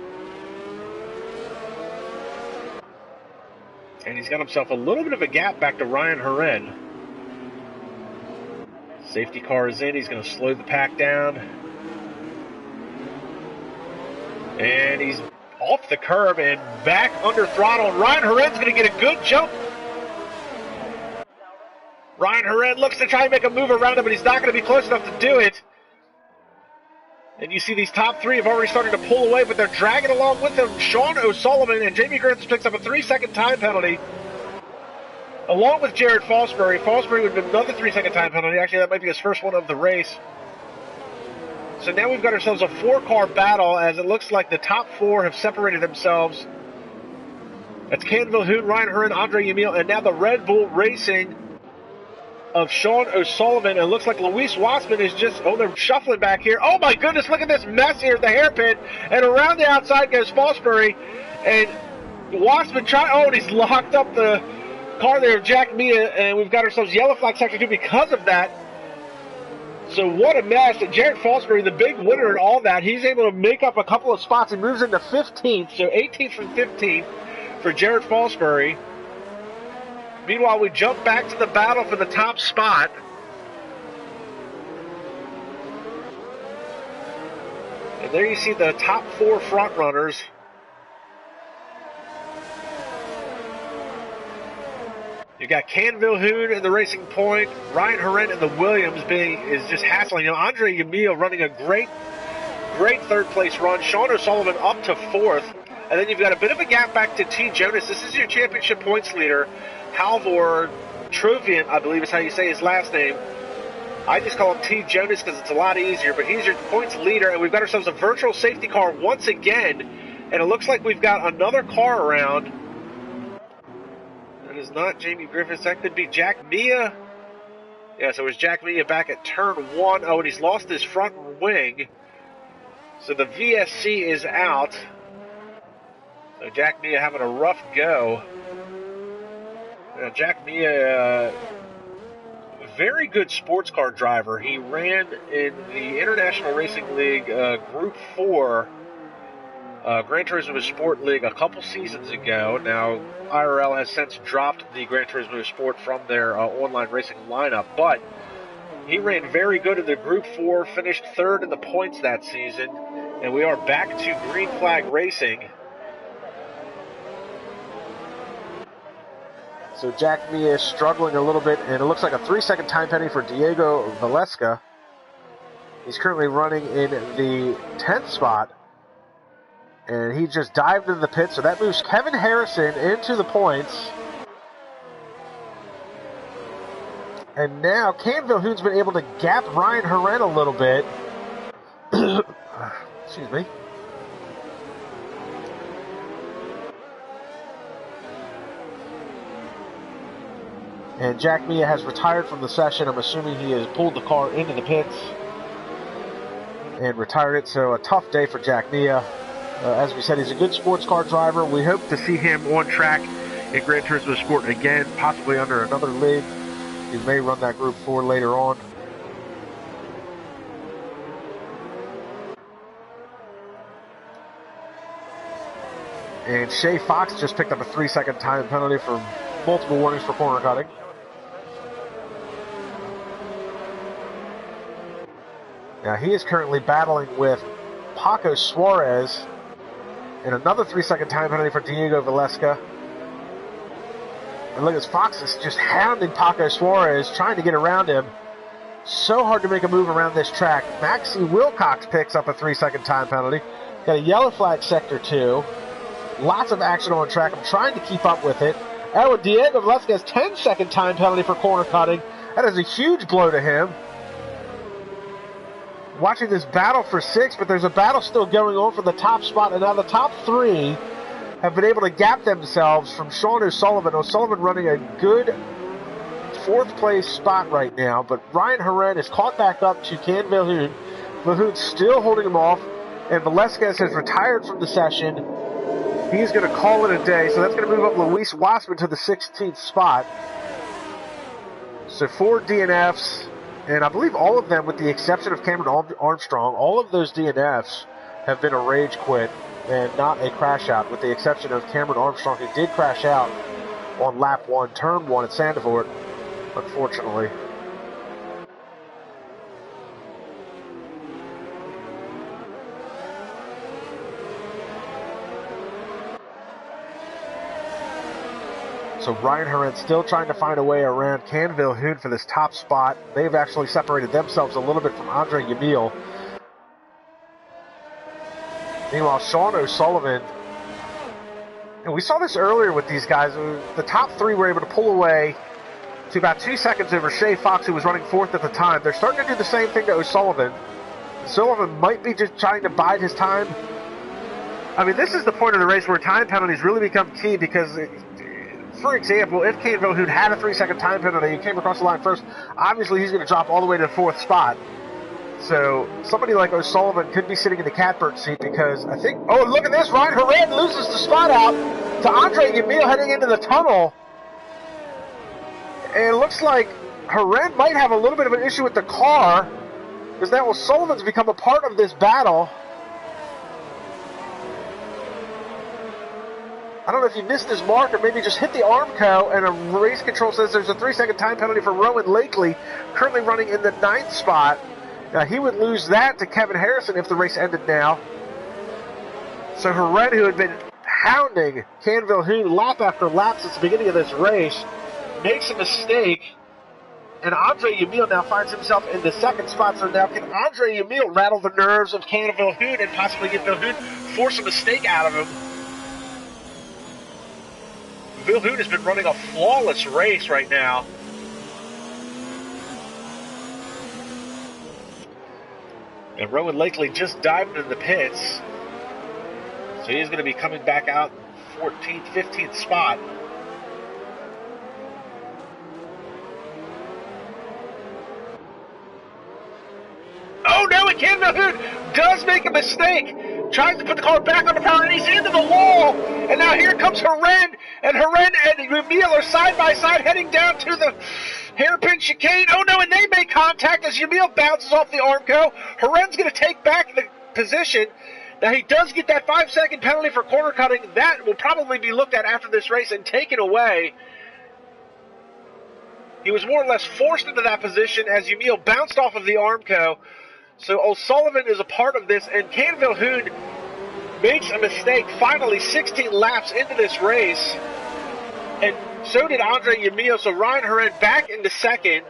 And he's got himself a little bit of a gap back to Ryan Herren. Safety car is in. He's going to slow the pack down. And he's off the curb and back under throttle. And Ryan Herren's going to get a good jump. Ryan Herren looks to try and make a move around him, but he's not going to be close enough to do it. And you see these top 3 have already started to pull away, but they're dragging along with them. Sean O'Sullivan and Jamie Griffiths picks up a 3-second time penalty, along with Jared Fosbury. Fosbury would have been another 3-second time penalty. Actually, that might be his first one of the race. So now we've got ourselves a 4-car battle, as it looks like the top 4 have separated themselves. That's Ken Vilhoen, Ryan Herren, Andre Yamil, and now the Red Bull Racing of Sean O'Sullivan. And it looks like Luis Wassman is just, they're shuffling back here. Oh my goodness, look at this mess here at the hairpin. And around the outside goes Fosbury. And Wassman and he's locked up the car there of Jack Mia. And we've got ourselves yellow flag section 2 because of that. So what a mess. And Jared Fosbury, the big winner in all that, he's able to make up a couple of spots and moves into 15th. So 18th from 15th for Jared Fosbury. Meanwhile, we jump back to the battle for the top spot. And there you see the top 4 front runners. You got Ken Vilhoen in the Racing Point, Ryan Herren in the Williams is just hassling. Andre Yamil running a great third place run. Sean O'Sullivan up to 4th. And then you've got a bit of a gap back to T. Jonas. This is your championship points leader. Halvor Trovian, I believe is how you say his last name. I just call him T. Jonas because it's a lot easier, but he's your points leader, and we've got ourselves a virtual safety car once again, and it looks like we've got another car around. That is not Jamie Griffiths. That could be Jack Mia. Yeah, so it was Jack Mia back at turn 1. Oh, and he's lost his front wing. So the VSC is out. So Jack Mia having a rough go. Jack Mia, very good sports car driver. He ran in the International Racing League Group 4 Gran Turismo Sport League a couple seasons ago. Now, IRL has since dropped the Gran Turismo Sport from their online racing lineup, but he ran very good in the Group 4, finished third in the points that season, and we are back to green flag racing. So Jack Mia is struggling a little bit, and it looks like a 3-second time penalty for Diego Valeska. He's currently running in the 10th spot, and he just dived into the pit, so that moves Kevin Harrison into the points. And now Canville, who's been able to gap Ryan Horan a little bit. Excuse me. And Jack Mia has retired from the session. I'm assuming he has pulled the car into the pits and retired it. So a tough day for Jack Mia. As we said, he's a good sports car driver. We hope to see him on track in Gran Turismo Sport again, possibly under another league. He may run that Group 4 later on. And Shay Fox just picked up a 3-second time penalty for multiple warnings for corner cutting. Now he is currently battling with Paco Suarez, and another 3-second time penalty for Diego Valeska. And look at Fox is just hounding Paco Suarez, trying to get around him. So hard to make a move around this track. Maxie Wilcox picks up a 3-second time penalty. Got a yellow flag sector 2. Lots of action on track. I'm trying to keep up with it. Oh, Diego Valeska has 10-second time penalty for corner cutting. That is a huge blow to him. Watching this battle for 6, but there's a battle still going on for the top spot, and now the top 3 have been able to gap themselves from Sean O'Sullivan. O'Sullivan running a good 4th place spot right now, but Ryan Horan is caught back up to Can Vilhoen. Vilhoen's still holding him off, and Velasquez has retired from the session. He's going to call it a day, so that's going to move up Luis Wassman to the 16th spot. So 4 DNFs. And I believe all of them, with the exception of Cameron Armstrong, all of those DNFs have been a rage quit and not a crash out, with the exception of Cameron Armstrong, who did crash out on lap 1, turn 1 at Sandiford, unfortunately. So Ryan Horan still trying to find a way around Can Vilhoen for this top spot. They've actually separated themselves a little bit from Andre Yamil. Meanwhile, Sean O'Sullivan, and we saw this earlier with these guys, the top 3 were able to pull away to about 2 seconds over Shay Fox, who was running 4th at the time. They're starting to do the same thing to O'Sullivan. O'Sullivan might be just trying to bide his time. I mean, this is the point of the race where time penalties really become key, because for example, if Kane Vilhoen had a 3-second time penalty and came across the line first, obviously he's going to drop all the way to the 4th spot. So somebody like O'Sullivan could be sitting in the catbird seat, because I think, oh, look at this, Ryan Horan loses the spot out to Andre Yamil heading into the tunnel. And it looks like Horan might have a little bit of an issue with the car, because now O'Sullivan's become a part of this battle. I don't know if he missed his mark or maybe just hit the Armco, and a race control says there's a 3-second time penalty for Rowan Lakely, currently running in the 9th spot. Now, he would lose that to Kevin Harrison if the race ended now. So Horan, who had been hounding Can Vilhoen lap after lap since the beginning of this race, makes a mistake, and Andre Yamil now finds himself in the 2nd spot. So now can Andre Yamil rattle the nerves of Can Vilhoen and possibly get Vilhoen, force a mistake out of him? Vilhoen has been running a flawless race right now. And Rowan Lakely just dived into the pits. So he's going to be coming back out 14th, 15th spot. Oh no, and Ken Vilhoen does make a mistake. Tries to put the car back on the power, and he's into the wall. And now here comes Horan, and Horan and Yamil are side by side heading down to the hairpin chicane. Oh no, and they make contact as Yamil bounces off the Armco. Horan's going to take back the position. Now, he does get that 5-second penalty for corner cutting. That will probably be looked at after this race and taken away. He was more or less forced into that position as Yamil bounced off of the Armco. So O'Sullivan is a part of this, and Canville-Hoon makes a mistake finally 16 laps into this race. And so did Andre Yamil. So Ryan Herrera back into second.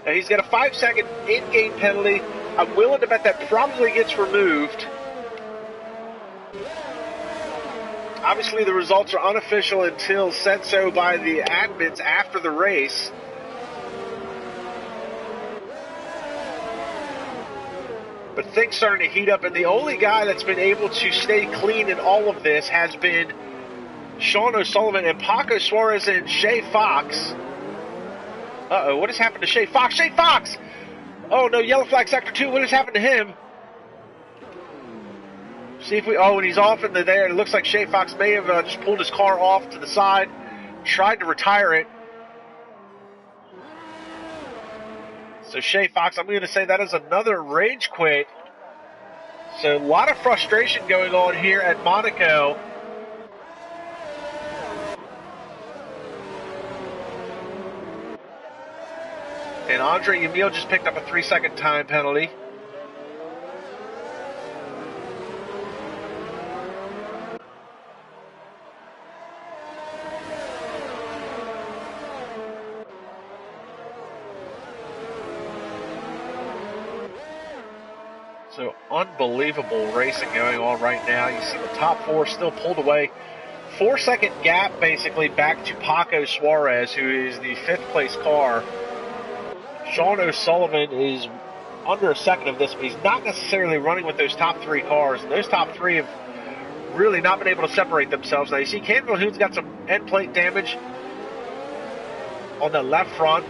Now he's got a 5-second in-game penalty. I'm willing to bet that probably gets removed. Obviously, the results are unofficial until said so by the admins after the race. But things starting to heat up, and the only guy that's been able to stay clean in all of this has been Sean O'Sullivan and Paco Suarez and Shay Fox. Uh-oh, what has happened to Shay Fox? Shay Fox! Oh, no, yellow flag sector 2. What has happened to him? See if we... Oh, and he's off into there. It looks like Shay Fox may have just pulled his car off to the side, tried to retire it. So Shay Fox, I'm going to say that is another rage quit. So a lot of frustration going on here at Monaco. And Andre Yamil just picked up a 3-second time penalty. So unbelievable racing going on right now. You see the top 4 still pulled away. 4-second gap basically back to Paco Suarez, who is the 5th place car. Sean O'Sullivan is under a second of this, but he's not necessarily running with those top 3 cars. And those top 3 have really not been able to separate themselves. Now you see Canville-Hoon's got some end plate damage on the left front.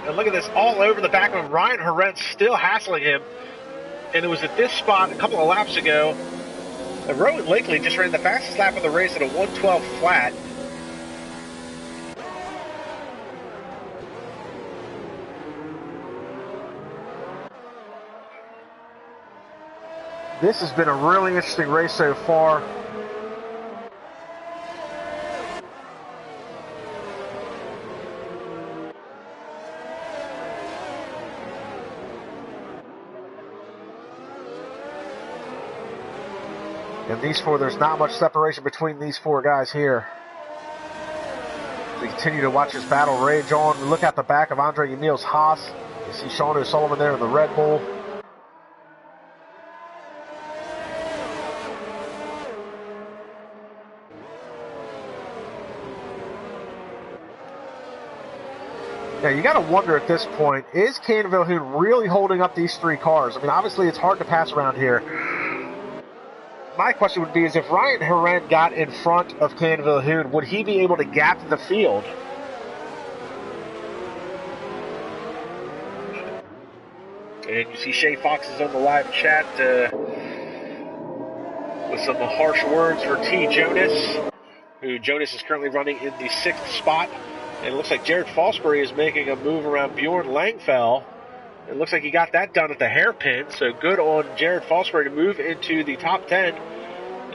And look at this, all over the back of him. Ryan Herrera still hassling him. And it was at this spot a couple of laps ago that Rowan Lakely just ran the fastest lap of the race at a 112 flat. This has been a really interesting race so far. And these 4, there's not much separation between these 4 guys here. We continue to watch this battle rage on. Look at the back of Andre Yamil's Haas. You see Sean O'Sullivan there in the Red Bull. Now, you got to wonder at this point, is Canville-Hoon really holding up these 3 cars? I mean, obviously, it's hard to pass around here. My question would be is if Ryan Herrera got in front of Canville-Hoon, would he be able to gap the field? And you see Shay Fox is on the live chat with some harsh words for T. Jonas, who Jonas is currently running in the 6th spot. And it looks like Jared Fosbury is making a move around Bjorn Langfell. It looks like he got that done at the hairpin, so good on Jared Fosbury to move into the top 10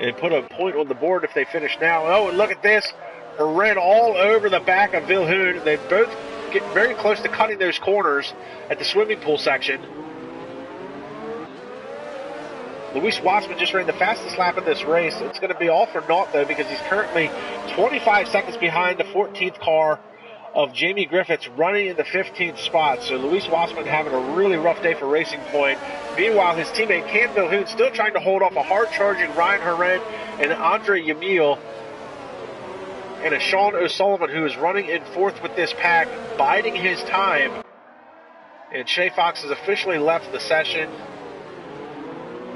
and put a point on the board if they finish now. Oh, and look at this. Herrera all over the back of Vilhoon. They both get very close to cutting those corners at the swimming pool section. Luis Watsman just ran the fastest lap of this race. It's going to be all for naught, though, because he's currently 25 seconds behind the 14th car of Jamie Griffiths, running in the 15th spot. So Luis Wassman having a really rough day for Racing Point. Meanwhile, his teammate Canville-Hoon still trying to hold off a hard-charging Ryan Herrera and Andre Yamil. And a Sean O'Sullivan who is running in 4th with this pack, biding his time. And Shay Fox has officially left the session.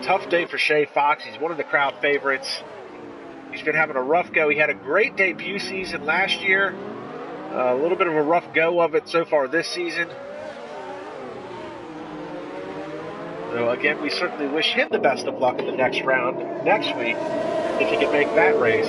Tough day for Shay Fox. He's one of the crowd favorites. He's been having a rough go. He had a great debut season last year. A little bit of a rough go of it so far this season. So again, we certainly wish him the best of luck in the next round next week if he can make that race.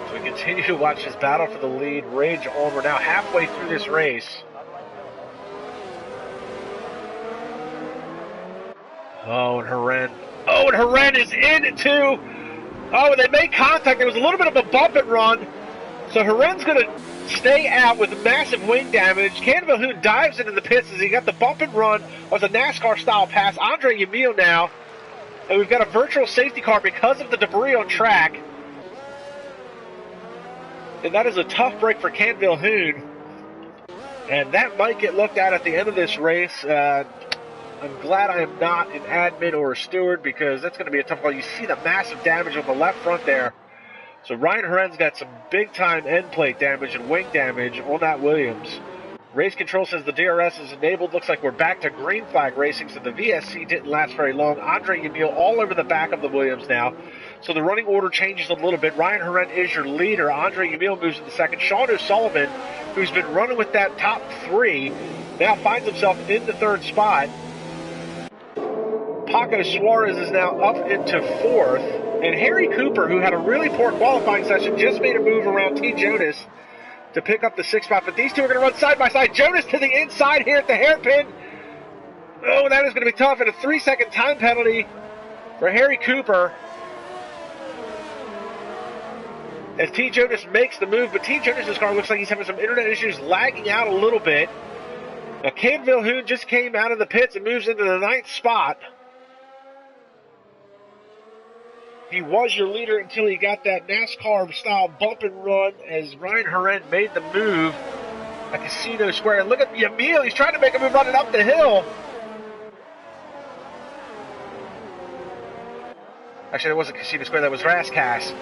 So we continue to watch this battle for the lead rage on. We're now halfway through this race. Oh, and Herren. Oh, and Herren is in too. Oh, and they made contact. There was a little bit of a bump and run. So Herren's going to stay out with massive wing damage. KAMIKAZE-FOX dives into the pits as he got the bump and run. It was a NASCAR-style pass. Andre Yamil now. And we've got a virtual safety car because of the debris on track. And that is a tough break for KAMIKAZE-FOX. And that might get looked at the end of this race. I'm glad I am not an admin or a steward because that's going to be a tough call. You see the massive damage on the left front there. So Ryan Herren's got some big-time end plate damage and wing damage on that Williams. Race control says the DRS is enabled. Looks like we're back to green flag racing, so the VSC didn't last very long. Andre Yamil all over the back of the Williams now. So the running order changes a little bit. Ryan Herren is your leader. Andre Yamil moves into second. Sean O'Sullivan, who's been running with that top three, now finds himself in the third spot. Paco Suarez is now up into fourth. And Harry Cooper, who had a really poor qualifying session, just made a move around T. Jonas to pick up the sixth spot. But these two are going to run side by side. Jonas to the inside here at the hairpin. Oh, that is going to be tough. And a 3-second time penalty for Harry Cooper as T. Jonas makes the move. But T. Jonas' car looks like he's having some internet issues, lagging out a little bit. Now, KAMIKAZE-FOX just came out of the pits and moves into the ninth spot. He was your leader until he got that NASCAR-style bump and run as Ryan Herren made the move at Casino Square. And look at Yamil. He's trying to make a move running up the hill. Actually, that wasn't Casino Square. That was Rascasse.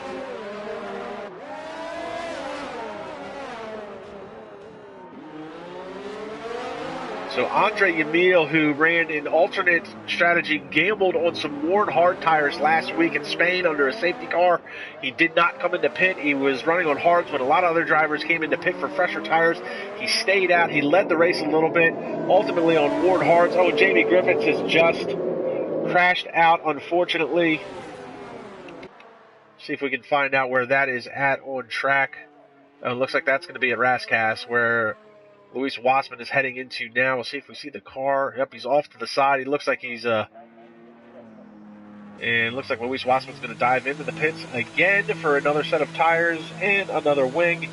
So Andre Yamil, who ran an alternate strategy, gambled on some worn hard tires last week in Spain under a safety car. He did not come into pit. He was running on hards when a lot of other drivers came into pit for fresher tires. He stayed out. He led the race a little bit, ultimately on worn hards. Oh, Jamie Griffiths has just crashed out, unfortunately. See if we can find out where that is at on track. Looks like that's going to be at Rascasse, where Luis Wassman is heading into now. We'll see if we see the car. Yep, he's off to the side. He looks like he's and looks like Luis Wassman's going to dive into the pits again for another set of tires and another wing.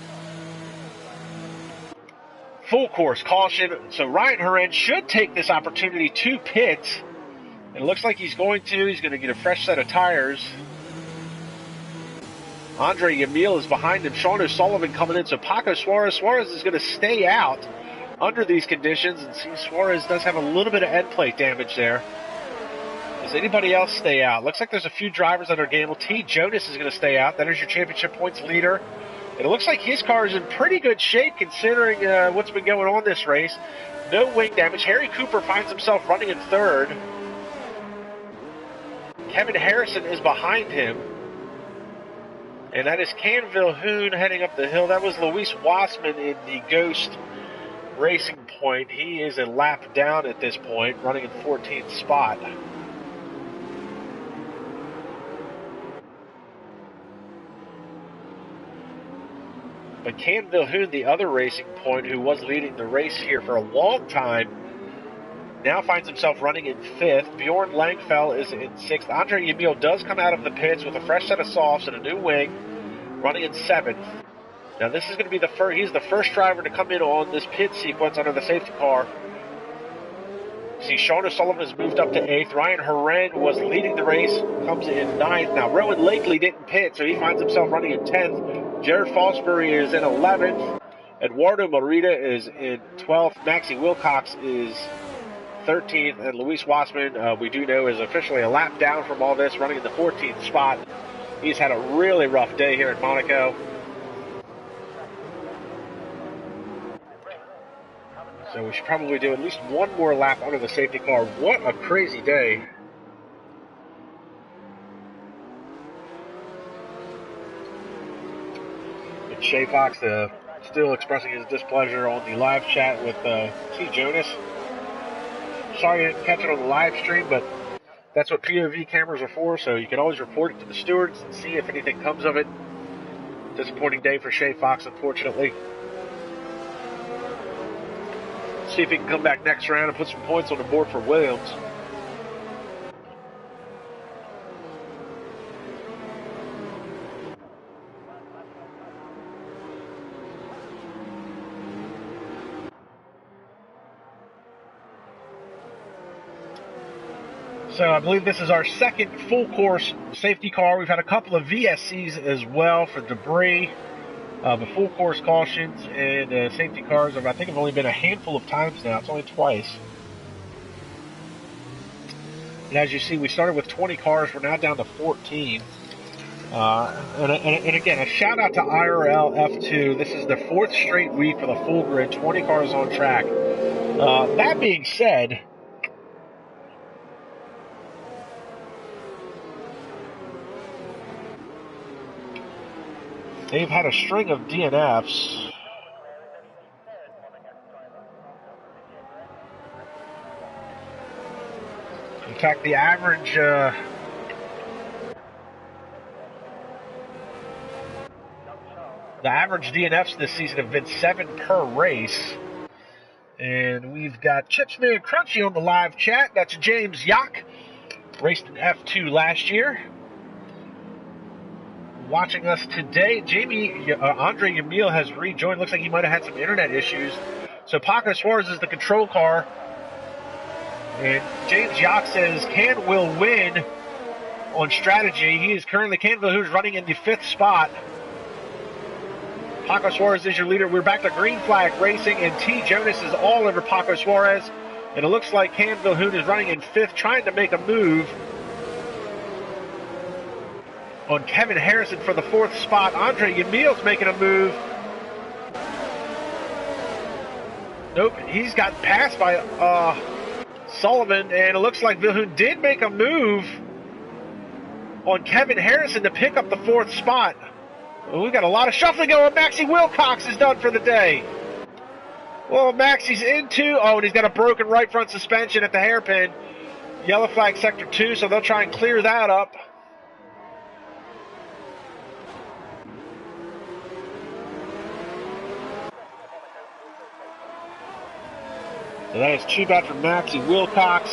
Full course caution. So Ryan Herren should take this opportunity to pit. It looks like he's going to. He's going to get a fresh set of tires. Andre Yamil is behind him. Sean O'Sullivan coming in. So Paco Suarez. Suarez is going to stay out under these conditions. And see, Suarez does have a little bit of end plate damage there. Does anybody else stay out? Looks like there's a few drivers that are gambled. T. Jonas is going to stay out. That is your championship points leader. And it looks like his car is in pretty good shape considering what's been going on this race. No wing damage. Harry Cooper finds himself running in third. Kevin Harrison is behind him. And that is KAMIKAZE-FOX heading up the hill. That was Luis Wassman in the Ghost Racing Point. He is a lap down at this point, running in 14th spot. But KAMIKAZE-FOX, the other Racing Point, who was leading the race here for a long time, now finds himself running in 5th. Bjorn Langfell is in 6th. Andre Yamil does come out of the pits with a fresh set of softs and a new wing, running in 7th. Now this is going to be he's the first driver to come in on this pit sequence under the safety car. See, Sean O'Sullivan has moved up to 8th. Ryan Herren was leading the race, comes in 9th. Now Rowan Lakely didn't pit, so he finds himself running in 10th. Jared Fosbury is in 11th. Eduardo Morita is in 12th. Maxie Wilcox is 13th, and Luis Wassman, we do know, is officially a lap down from all this, running in the 14th spot. He's had a really rough day here at Monaco. So we should probably do at least one more lap under the safety car. What a crazy day. And Shay Fox still expressing his displeasure on the live chat with T. Jonas. Sorry you didn't catch it on the live stream, but that's what POV cameras are for, so you can always report it to the stewards and see if anything comes of it. Disappointing day for Shea Fox, unfortunately. See if he can come back next round and put some points on the board for Williams. So I believe this is our second full course safety car. We've had a couple of VSCs as well for debris, but full course cautions and safety cars I think have only been a handful of times now. It's only twice. And as you see, we started with 20 cars. We're now down to 14. And again, a shout out to IRL F2. This is the 4th straight week for the full grid, 20 cars on track. That being said, they've had a string of DNFs. In fact, the average DNFs this season have been 7 per race. And we've got Chipsman Crunchy on the live chat. That's James Yock, raced in F2 last year. Watching us today, Andre Yamil has rejoined. Looks like he might have had some internet issues. So Paco Suarez is the control car. And James Yock says Can will win on strategy. He is currently Canville, who's running in the 5th spot. Paco Suarez is your leader. We're back to green flag racing, and T. Jonas is all over Paco Suarez. And it looks like Canville Hoon is running in 5th, trying to make a move on Kevin Harrison for the 4th spot. Andre Yamil's making a move. Nope, he's got passed by Sullivan, and it looks like Vilhoon did make a move on Kevin Harrison to pick up the 4th spot. Well, we've got a lot of shuffling going. Maxie Wilcox is done for the day. Well, Maxie's into, and he's got a broken right front suspension at the hairpin. Yellow flag sector 2, so they'll try and clear that up. So that is too bad for Maxie Wilcox.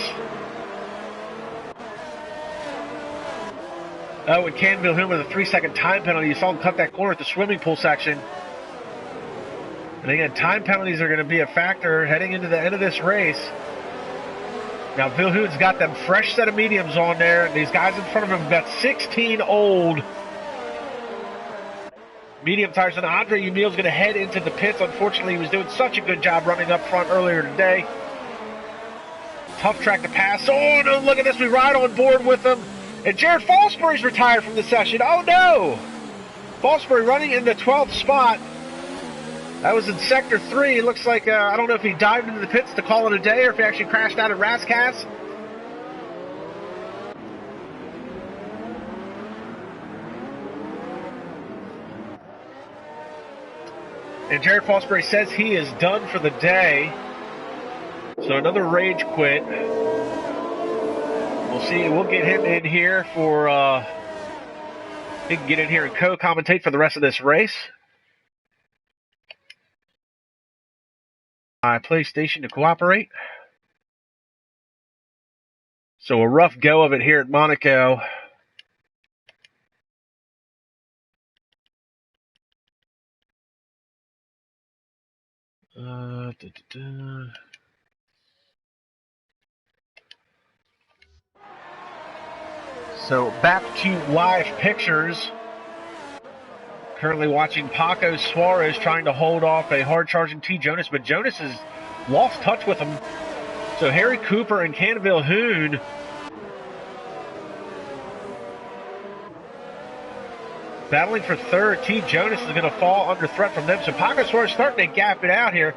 Oh, and Canville Hoon with a 3-second time penalty. You saw him cut that corner at the swimming pool section. And again, time penalties are going to be a factor heading into the end of this race. Now, Vilhoon's got them fresh set of mediums on there. And these guys in front of him got 16 old medium tires. And Andre Yamil's going to head into the pits. Unfortunately, he was doing such a good job running up front earlier today. Tough track to pass. Oh, no, look at this. We ride on board with them. And Jared Fosbury's retired from the session. Oh, no. Fosbury running in the 12th spot. That was in Sector 3. It looks like, I don't know if he dived into the pits to call it a day or if he actually crashed out at Rascass. And Jared Fosbury says he is done for the day. So another rage quit. We'll see. We'll get him in here for, he can get in here and co-commentate for the rest of this race. My PlayStation to cooperate. So a rough go of it here at Monaco. So back to live pictures. Currently watching Paco Suarez trying to hold off a hard-charging T. Jonas, but Jonas has lost touch with him. So Harry Cooper and Canville Hoon battling for 3rd. T. Jonas is going to fall under threat from them. So Paco Suarez starting to gap it out here.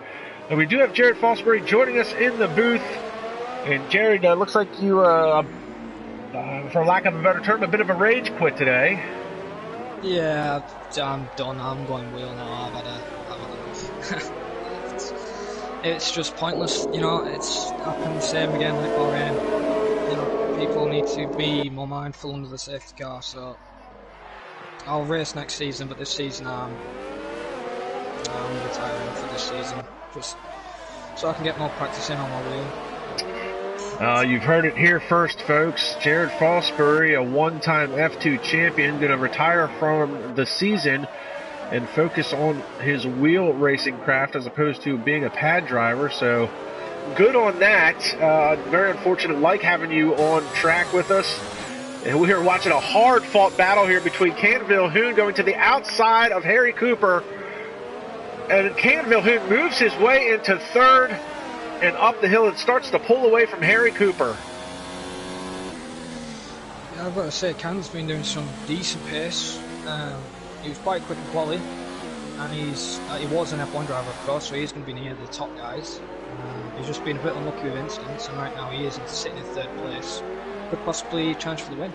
And we do have Jared Fosbury joining us in the booth. And Jared, looks like you, for lack of a better term, a bit of a rage quit today. Yeah, I'm done. I'm going wheel now. I've had enough. It's just pointless, you know. It's happened the same again like Bahrain. You know, people need to be more mindful under the safety car. So I'll race next season, but this season I'm retiring for this season, just so I can get more practice in on my wheel. You've heard it here first, folks. Jared Fosbury, a one-time F2 champion, going to retire from the season and focus on his wheel racing craft as opposed to being a pad driver. So good on that. Very unfortunate, like having you on track with us. And we are watching a hard-fought battle here between Canville Hoon going to the outside of Harry Cooper. And Canville Hoon moves his way into third and up the hill and starts to pull away from Harry Cooper. Yeah, I've got to say, Can's been doing some decent pace. He was quite quick in quali, and he was an F1 driver, of course, so he's going to be near the top guys. He's just been a bit unlucky with incidents, and right now he is sitting in third place. Could possibly challenge for the win.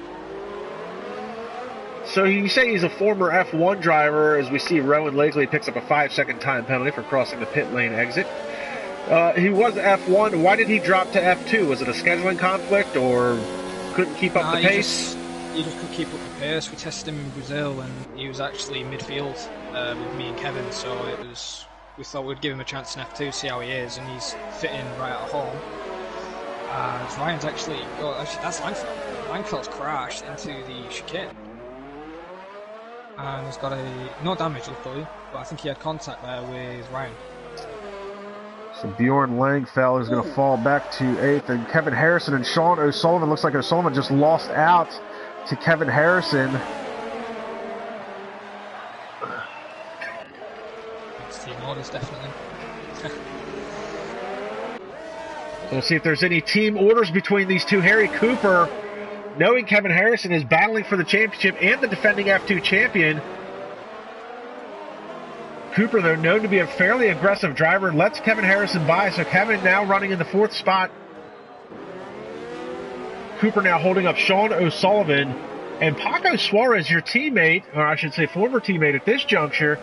So you say he's a former F1 driver, as we see Rowan Lakely picks up a 5-second time penalty for crossing the pit lane exit. He was F1. Why did he drop to F2? Was it a scheduling conflict, or couldn't keep up the pace? He just couldn't keep up the pace. We tested him in Brazil, and he was actually midfield with me and Kevin, so we thought we'd give him a chance in F2, see how he is, and he's fitting right at home. Ryan's that's Langfeld. Langfeld's crashed into the chicane. And he's got no damage, luckily, but I think he had contact there with Ryan. So Bjorn Langfeld is going to fall back to 8th, and Kevin Harrison and Sean O'Sullivan. Looks like O'Sullivan just lost out to Kevin Harrison. It's team orders, definitely. We'll see if there's any team orders between these two. Harry Cooper, knowing Kevin Harrison is battling for the championship and the defending F2 champion. Cooper, though, known to be a fairly aggressive driver, lets Kevin Harrison by, so Kevin now running in the 4th spot. Cooper now holding up Sean O'Sullivan. And Paco Suarez, your teammate, or I should say former teammate at this juncture,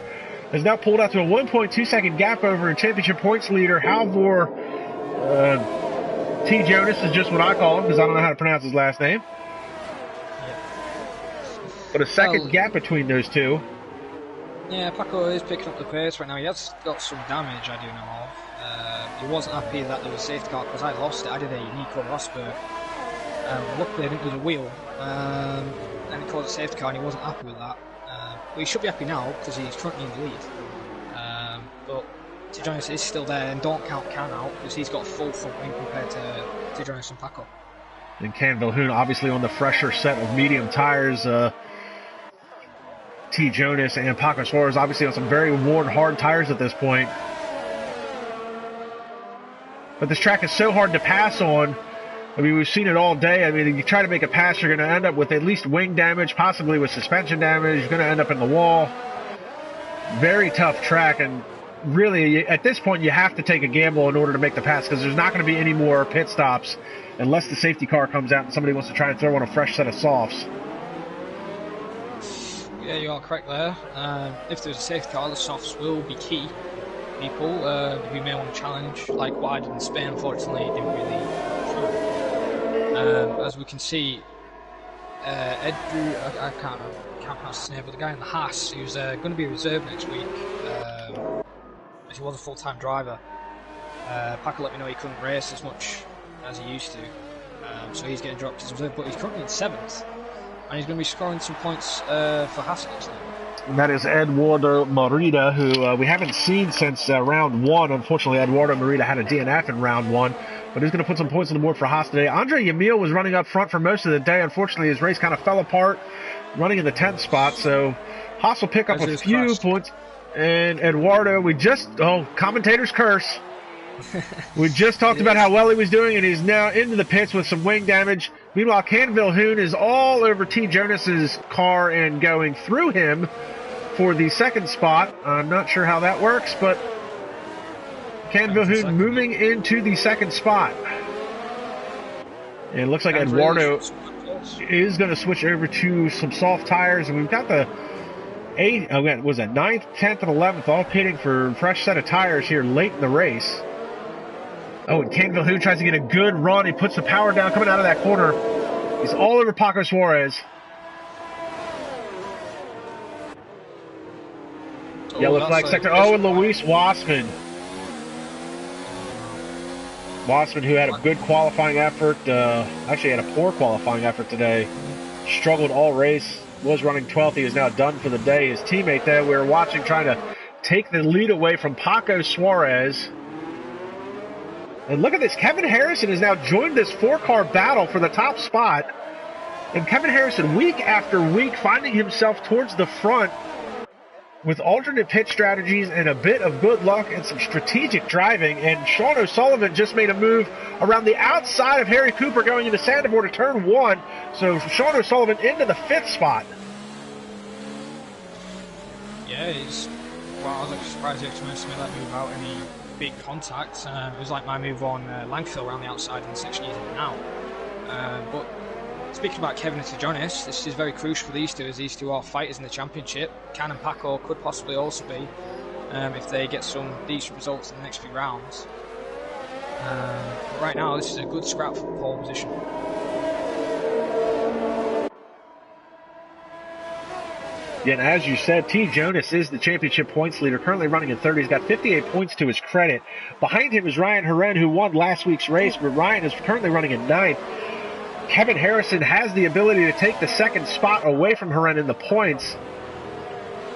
has now pulled out to a 1.2-second gap over championship points leader Halvor T. Jonas is just what I call him, because I don't know how to pronounce his last name. But a second gap between those two. Yeah, Paco is picking up the pace right now. He has got some damage, I do know of. He wasn't happy that there was a safety car because I lost it. I did a Nico Rosberg. Luckily, I didn't lose a wheel. And he caused a safety car and he wasn't happy with that. But he should be happy now because he's currently in the lead. But Tijonis is still there, and don't count Can out because he's got a full front wing compared to Tijonis and Paco. And Canville Hoon obviously on the fresher set of medium tires. T. Jonas and Paco Suarez obviously on some very worn, hard tires at this point. But this track is so hard to pass on. I mean, we've seen it all day. I mean, if you try to make a pass, you're going to end up with at least wing damage, possibly with suspension damage. You're going to end up in the wall. Very tough track, and really, at this point, you have to take a gamble in order to make the pass because there's not going to be any more pit stops unless the safety car comes out and somebody wants to try and throw on a fresh set of softs. Yeah, you are correct there. If there's a safety car, the softs will be key. People who may want to challenge, like what I did in Spain, unfortunately, it didn't really prove. As we can see, Ed Drew, I can't pronounce his name, but the guy in the Haas, who's going to be reserved next week, as he was a full-time driver. Paco let me know he couldn't race as much as he used to, so he's getting dropped as reserve, but he's currently in 7th. And he's going to be scoring some points for Haas next time. And that is Eduardo Merida, who we haven't seen since round 1. Unfortunately, Eduardo Merida had a DNF in round 1, but he's going to put some points on the board for Haas today. Andre Yamil was running up front for most of the day. Unfortunately, his race kind of fell apart, running in the 10th spot, so Haas will pick up a few points. And Eduardo, commentator's curse. We just talked about how well he was doing, and he's now into the pits with some wing damage. Meanwhile, Canville Hoon is all over T. Jonas's car and going through him for the 2nd spot. I'm not sure how that works, but Canville Hoon moving into the 2nd spot. And it looks like Eduardo is going to switch over to some soft tires, and we've got the 9th, 10th, and 11th all pitting for a fresh set of tires here late in the race. Oh, and Canville Hoon tries to get a good run. He puts the power down coming out of that corner. He's all over Paco Suarez. Yellow flag sector. Oh, and Luis Wassman. Wassman, who had a good qualifying effort, actually had a poor qualifying effort today. Struggled all race, was running 12th. He is now done for the day. His teammate there, we were watching, trying to take the lead away from Paco Suarez. And look at this. Kevin Harrison has now joined this 4-car battle for the top spot. And Kevin Harrison, week after week, finding himself towards the front with alternate pit strategies and a bit of good luck and some strategic driving. And Sean O'Sullivan just made a move around the outside of Harry Cooper going into Sandivore to turn 1. So Sean O'Sullivan into the 5th spot. Yeah, well, I was actually surprised he actually managed to make that move without any big contacts. It was like my move on Langfield around the outside in the section he's in now. But speaking about Kevin and Jonas, this is very crucial for these two, as these two are fighters in the championship. Can and Paco could possibly also be, if they get some decent results in the next few rounds. But right now, this is a good scrap for pole position. Yeah, and as you said, T. Jonas is the championship points leader, currently running in 30. He's got 58 points to his credit. Behind him is Ryan Herren, who won last week's race, but Ryan is currently running in 9th. Kevin Harrison has the ability to take the 2nd spot away from Herren in the points.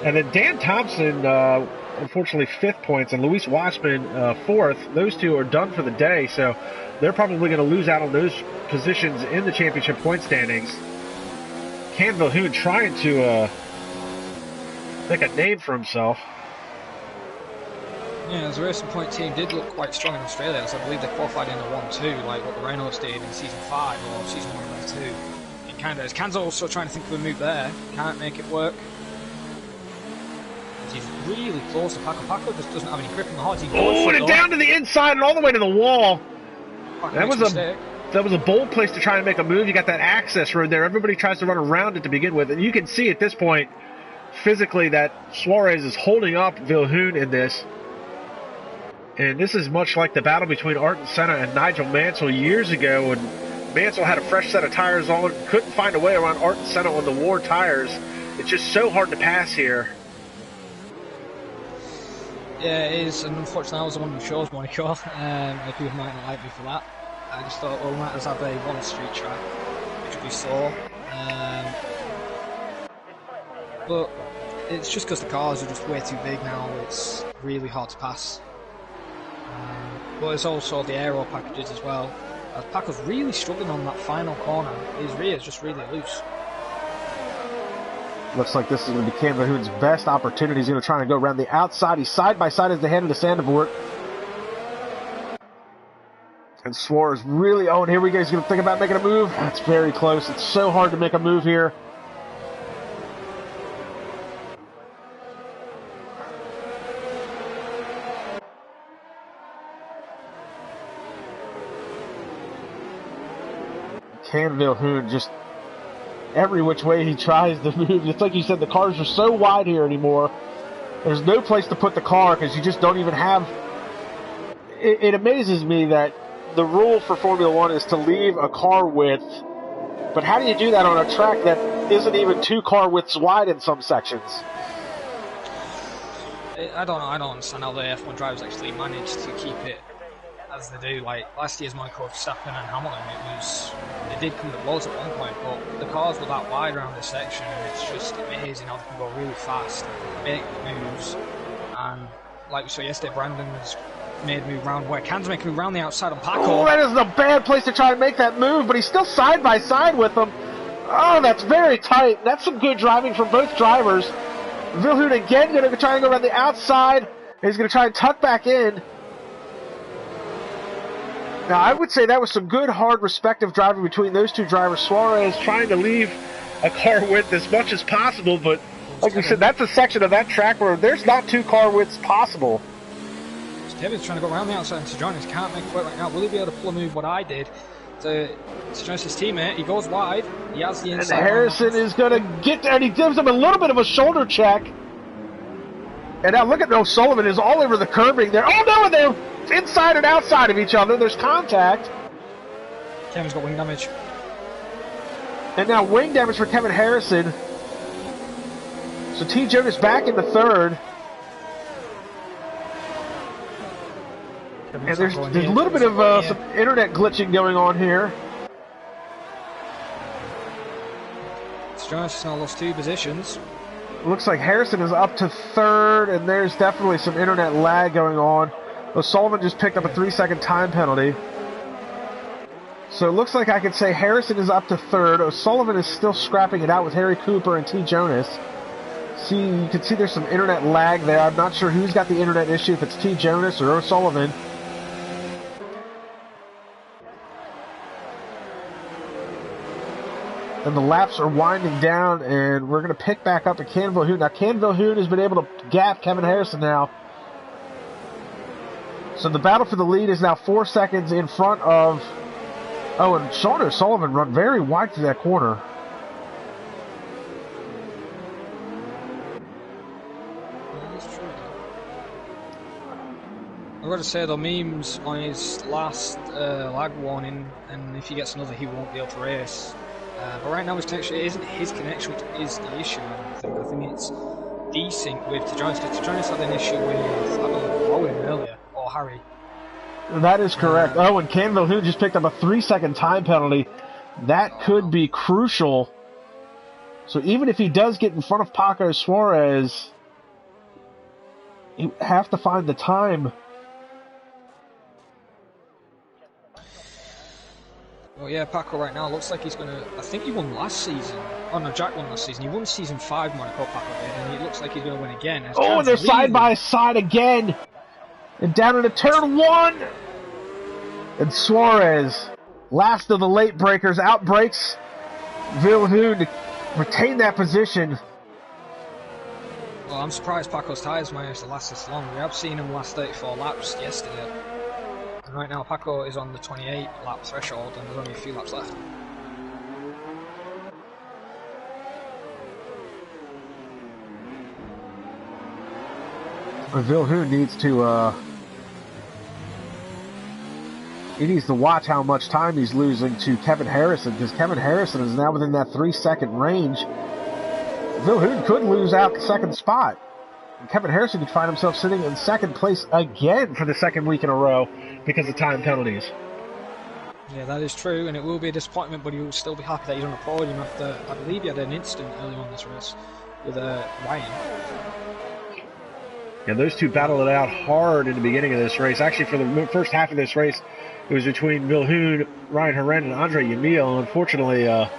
And then Dan Thompson, unfortunately, 5th points, and Luis Wassman, 4th. Those two are done for the day, so they're probably going to lose out on those positions in the championship point standings. Cam Vilhoun trying to make a name for himself. Yeah, the Racing Point team did look quite strong in Australia, as I believe they qualified in the 1-2, like what the Reynolds did in Season 5 or Season 1 and 2. It kind of is. Can's also trying to think of a move there, can't make it work. He's really close to Paco. Paco just doesn't have any grip on the hard. Oh, and down to the inside and all the way to the wall. That was a bold place to try and make a move. You got that access road there. Everybody tries to run around it to begin with, and you can see at this point, physically, that Suarez is holding up Vilhoun in this. And this is much like the battle between Ayrton Senna and Nigel Mansell years ago, when Mansell had a fresh set of tires on, couldn't find a way around Ayrton Senna on the Ward tires. It's just so hard to pass here. Yeah, it is, and unfortunately I was the one who chose Monaco. People might not like me for that. I just thought, well, we might as well have a one street track, which we saw. But it's just because the cars are just way too big now, it's really hard to pass. But it's also the aero packages as well. As Paco's really struggling on that final corner, his rear is just really loose. Looks like this is going to be Cam Vilhoun's best opportunity. He's going to try and go around the outside. He's side by side as they head into Sandivore. And Suarez really, and here we go. He's going to think about making a move. That's very close. It's so hard to make a move here. Cam Vilhoun, just every which way he tries to move. It's like you said, the cars are so wide here anymore. There's no place to put the car because you just don't even have... It amazes me that the rule for Formula One is to leave a car width, but how do you do that on a track that isn't even 2 car widths wide in some sections? I don't understand how the F1 drivers actually managed to keep it as they do. Like last year's Monaco, Verstappen and Hamilton, they did come to blows at one point, but the cars were that wide around this section, and it's just amazing how they can go really fast, make moves, and like we saw yesterday, Brandon has made a move round where Can's making a move round the outside on Paco. Oh, that is a bad place to try and make that move, but he's still side by side with them. Oh, that's very tight. That's some good driving from both drivers. Vilhoun again going to try and go around the outside. He's going to try and tuck back in. Now, I would say that was some good, hard, respective driving between those two drivers. Suarez trying to leave a car width as much as possible, but like we said, that's a section of that track where there's not 2 car widths possible. Kevin's trying to go around the outside, and Sejonis can't make it work right now. Will he be able to pull a move what I did to Sejonis' teammate? He goes wide, he has the inside. And Harrison is going to get there, and he gives him a little bit of a shoulder check. And now look at O'Sullivan is all over the curbing there. Oh no, and they're inside and outside of each other. There's contact. Kevin's got wing damage. And now wing damage for Kevin Harrison. So T. Jonas back in the 3rd. And there's a little bit of some internet glitching going on here. Jonas now lost 2 positions. Looks like Harrison is up to 3rd, and there's definitely some internet lag going on. O'Sullivan just picked up a 3-second time penalty. So it looks like I could say Harrison is up to 3rd. O'Sullivan is still scrapping it out with Harry Cooper and T. Jonas. See, you can see there's some internet lag there. I'm not sure who's got the internet issue, if it's T. Jonas or O'Sullivan. And the laps are winding down, and we're going to pick back up at Canville-Hoon. Now, Canville-Hoon has been able to gap Kevin Harrison now. So the battle for the lead is now 4 seconds in front of... Oh, and Sean O'Sullivan run very wide through that corner. I've got to say, though, Memes on his last lag warning, and if he gets another, he won't be able to race. But right now, his connection, it isn't his connection which is the issue. I think it's desync with Tejonis. Tejonis had an issue with, I believe, Rowan earlier, or Harry. That is correct. Oh, and Canville-Hoon just picked up a 3-second time penalty. That could be crucial. So even if he does get in front of Paco Suarez, you have to find the time. Well, yeah, Paco right now looks like he's going to... I think he won last season. Oh, no, Jack won last season. He won Season 5, Monaco, Paco did, and it looks like he's going to win again. Oh, and they're side by side again. And down into turn 1. And Suarez, last of the late breakers, outbreaks Villeneuve to retain that position. Well, I'm surprised Paco's tyres managed to last this long. We have seen him last 34 laps yesterday. And right now, Paco is on the 28 lap threshold, and there's only a few laps left. Villeneuve needs to he needs to watch how much time he's losing to Kevin Harrison, because Kevin Harrison is now within that 3-second range. Villeneuve could lose out the 2nd spot. And Kevin Harrison could find himself sitting in 2nd place again for the 2nd week in a row because of time penalties. Yeah, that is true, and it will be a disappointment, but he will still be happy that he's on the podium after, I believe he had an incident early on this race with Ryan. Yeah, those two battled it out hard in the beginning of this race. Actually, for the first half of this race, it was between Villeneuve, Ryan Herren, and Andre Yamil. Unfortunately, the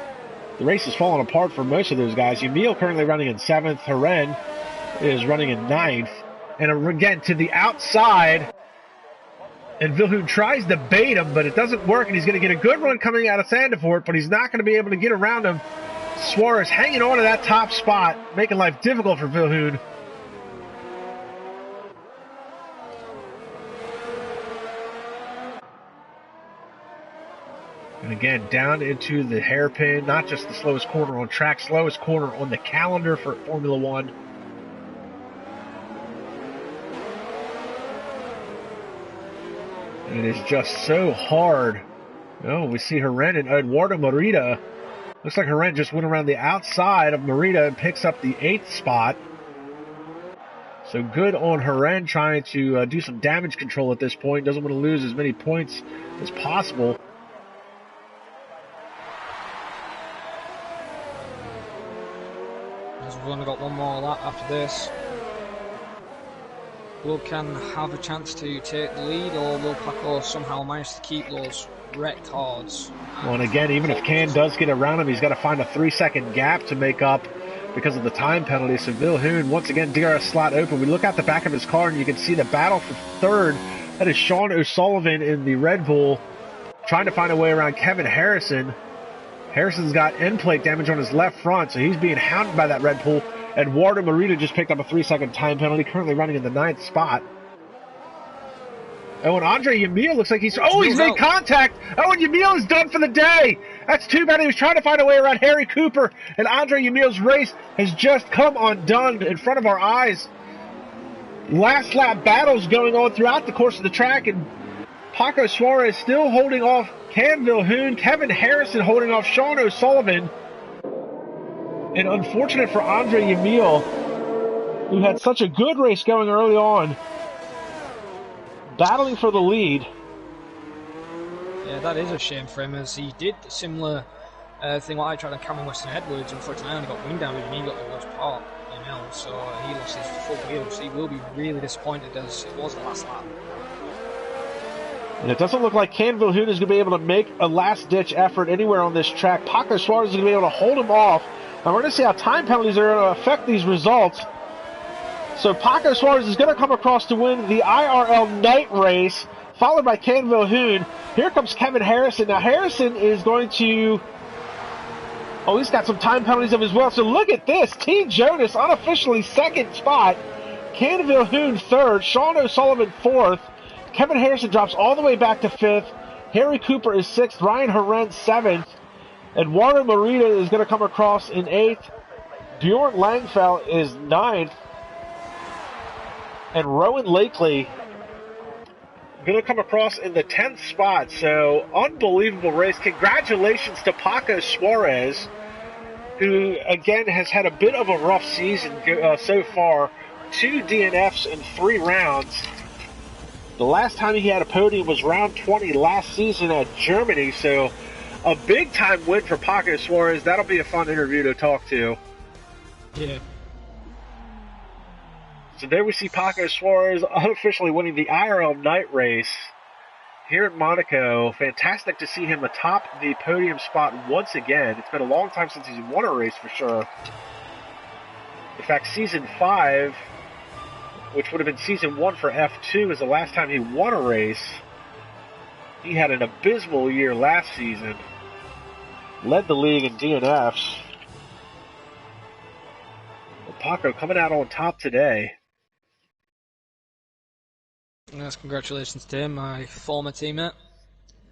race has fallen apart for most of those guys. Yamil currently running in 7th. Herren is running in 9th. And again, to the outside. And Villeneuve tries to bait him, but it doesn't work. And he's going to get a good run coming out of Sandefort, but he's not going to be able to get around him. Suarez hanging on to that top spot, making life difficult for Villeneuve. And again, down into the hairpin, not just the slowest corner on track, slowest corner on the calendar for Formula One. And it is just so hard. Oh, we see Herren and Eduardo Merida. Looks like Herren just went around the outside of Merida and picks up the 8th spot. So good on Herren, trying to do some damage control at this point. Doesn't want to lose as many points as possible. We've only got one more lap after this. Will Ken have a chance to take the lead, or will Paco somehow manage to keep those records? Well, and again, even if Ken does get around him, he's got to find a 3-second gap to make up because of the time penalty. So Villeneuve, once again, DRS slot open. We look out the back of his car, and you can see the battle for 3rd. That is Sean O'Sullivan in the Red Bull, trying to find a way around Kevin Harrison. Harrison's got end plate damage on his left front, so he's being hounded by that Red Bull. Eduardo Merida just picked up a 3-second time penalty, currently running in the 9th spot. Oh, and Andre Yamil looks like he's made contact. Oh, and Yamil is done for the day. That's too bad. He was trying to find a way around Harry Cooper, and Andre Yamil's race has just come undone in front of our eyes. Last lap battles going on throughout the course of the track, and Paco Suarez still holding off Canville-Hoon, Kevin Harrison holding off Sean O'Sullivan. And unfortunate for Andre Yamil, who had such a good race going early on. battling for the lead. Yeah, that is a shame for him, as he did a similar thing what I tried on Cameron Weston Edwards. Unfortunately, I only got wing damage and he got the worst part, so he lost his full wheel, so he will be really disappointed as it was the last lap. And it doesn't look like Ken Vilhoen is going to be able to make a last-ditch effort anywhere on this track. Paco Suarez is going to be able to hold him off. And we're going to see how time penalties are going to affect these results. So Paco Suarez is going to come across to win the IRL night race, followed by Ken Vilhoen. Here comes Kevin Harrison. Now Harrison is going to... Oh, he's got some time penalties of as well. So look at this. T. Jonas unofficially second spot. Ken Vilhoen third. Sean O'Sullivan fourth. Kevin Harrison drops all the way back to fifth. Harry Cooper is sixth. Ryan Horen seventh. Eduardo Morita is going to come across in eighth. Bjorn Langfeld is ninth. And Rowan Lakely going to come across in the 10th spot. So, unbelievable race. Congratulations to Paco Suarez, who, again, has had a bit of a rough season so far. 2 DNFs in 3 rounds. The last time he had a podium was round 20 last season at Germany, so a big-time win for Paco Suarez. That'll be a fun interview to talk to. Yeah. So there we see Paco Suarez unofficially winning the IRL night race here at Monaco. Fantastic to see him atop the podium spot once again. It's been a long time since he's won a race for sure. In fact, Season 5... which would have been Season 1 for F2, is the last time he won a race. He had an abysmal year last season. Led the league in DNFs. But Paco coming out on top today. Yes, congratulations to him, my former teammate.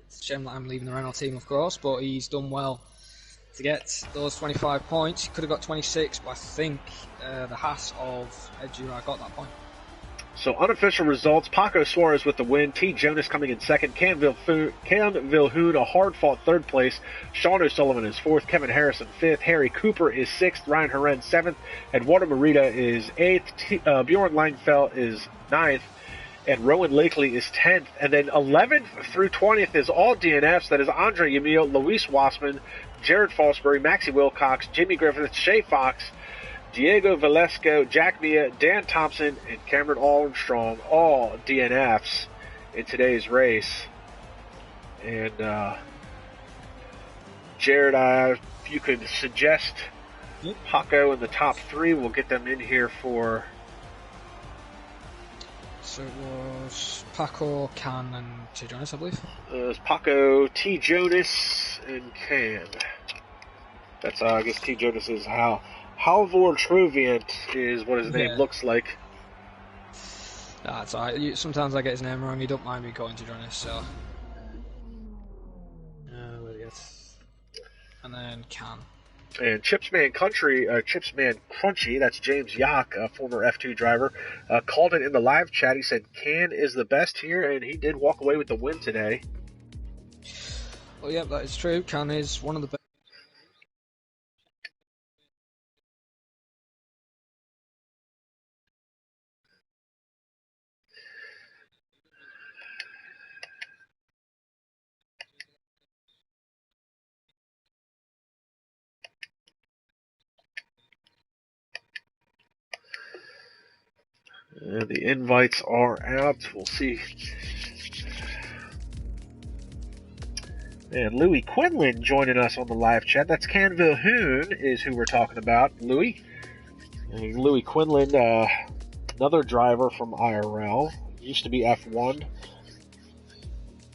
It's a shame that I'm leaving the Renault team, of course, but he's done well to get those 25 points. He could have got 26, but I think the Haas of Ed Girard got that point. So unofficial results, Paco Suarez with the win, T. Jonas coming in second, Cam Vilhoen a hard-fought third place, Sean O'Sullivan is fourth, Kevin Harrison fifth, Harry Cooper is sixth, Ryan Horen seventh, Eduardo Morita is eighth, Bjorn Langfeld is ninth, and Rowan Lakely is 10th. And then 11th through 20th is all DNFs. That is Andre Yamil, Luis Wassman, Jared Fosbury, Maxie Wilcox, Jimmy Griffith, Shay Fox, Diego Valesco, Jack Mia, Dan Thompson, and Cameron Armstrong, all DNFs in today's race. And Jared, if you could suggest Paco in the top 3, we'll get them in here for... So it was Paco, Can, and T. Jonas, I believe. It was Paco, T. Jonas, and Can. That's, I guess, T. Jonas is Halvor Troviant is what his name looks like. That's alright. Sometimes I get his name wrong. You don't mind me going to Jonas, so. And then Can. And Chipsman Crunchy, that's James Yock, a former F2 driver, called it in the live chat. He said Can is the best here, and he did walk away with the win today. Well, yeah, that is true. Can is one of the best. And the invites are out. We'll see. And Louis Quinlan joining us on the live chat. That's Can Vilhoen is who we're talking about. Louis. And Louis Quinlan, another driver from IRL. Used to be F1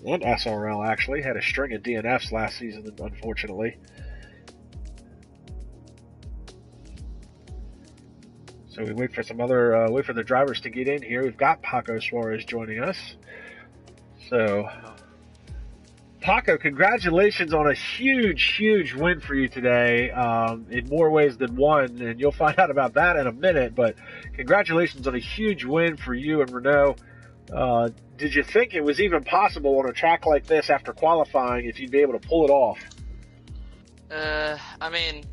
and SRL, actually. Had a string of DNFs last season, unfortunately. So we wait for wait for the drivers to get in here. We've got Paco Suarez joining us. So, Paco, congratulations on a huge, huge win for you today, in more ways than one, and you'll find out about that in a minute, but congratulations on a huge win for you and Renault. Did you think it was even possible on a track like this after qualifying if you'd be able to pull it off? I mean,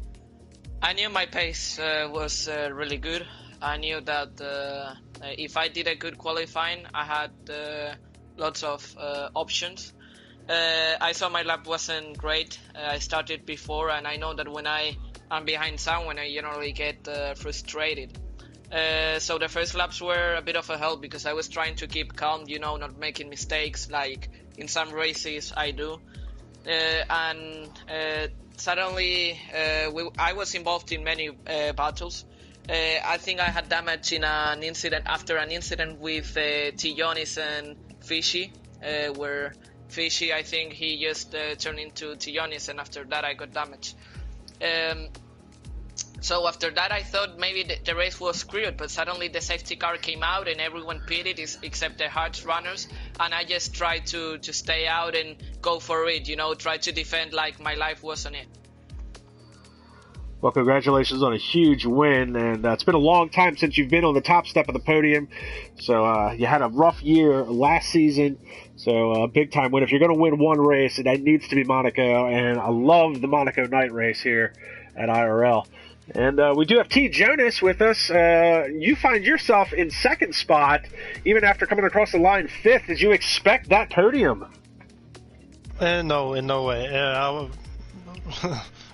I knew my pace was really good. I knew that if I did a good qualifying, I had lots of options. I saw my lap wasn't great. I started before, and I know that when I am behind someone, I generally get frustrated. So the first laps were a bit of a help because I was trying to keep calm, not making mistakes like in some races I do. And suddenly I was involved in many battles. I think I had damage in an incident after an incident with Tillonis and Fishy, where Fishy, I think he just turned into Tillonis, and after that I got damage. So after that I thought maybe the race was screwed, but suddenly the safety car came out and everyone pitted except the hard runners, and I just tried to stay out and go for it, try to defend like my life was on it. Well, congratulations on a huge win, and it's been a long time since you've been on the top step of the podium, so you had a rough year last season, so big time win. If you're going to win one race, that needs to be Monaco, and I love the Monaco night race here at IRL. And we do have T. Jonas with us. You find yourself in second spot, even after coming across the line fifth. Did you expect that podium? No, in no way.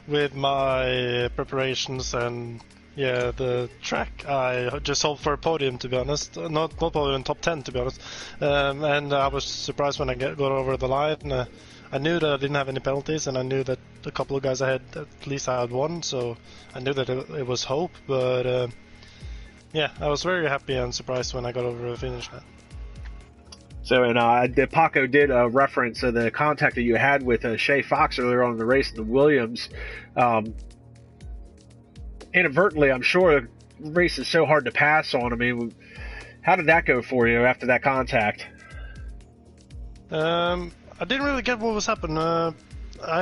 With my preparations and the track, I just hoped for a podium, to be honest. Not podium, top 10, to be honest. And I was surprised when I got over the line. I knew that I didn't have any penalties, and I knew that a couple of guys ahead, at least I had one, so I knew that it was hope. But I was very happy and surprised when I got over the finish line. So, and Paco did reference the contact that you had with Shay Fox earlier on in the race in the Williams. Inadvertently, I'm sure the race is so hard to pass on. I mean, how did that go for you after that contact? I didn't really get what was happening. I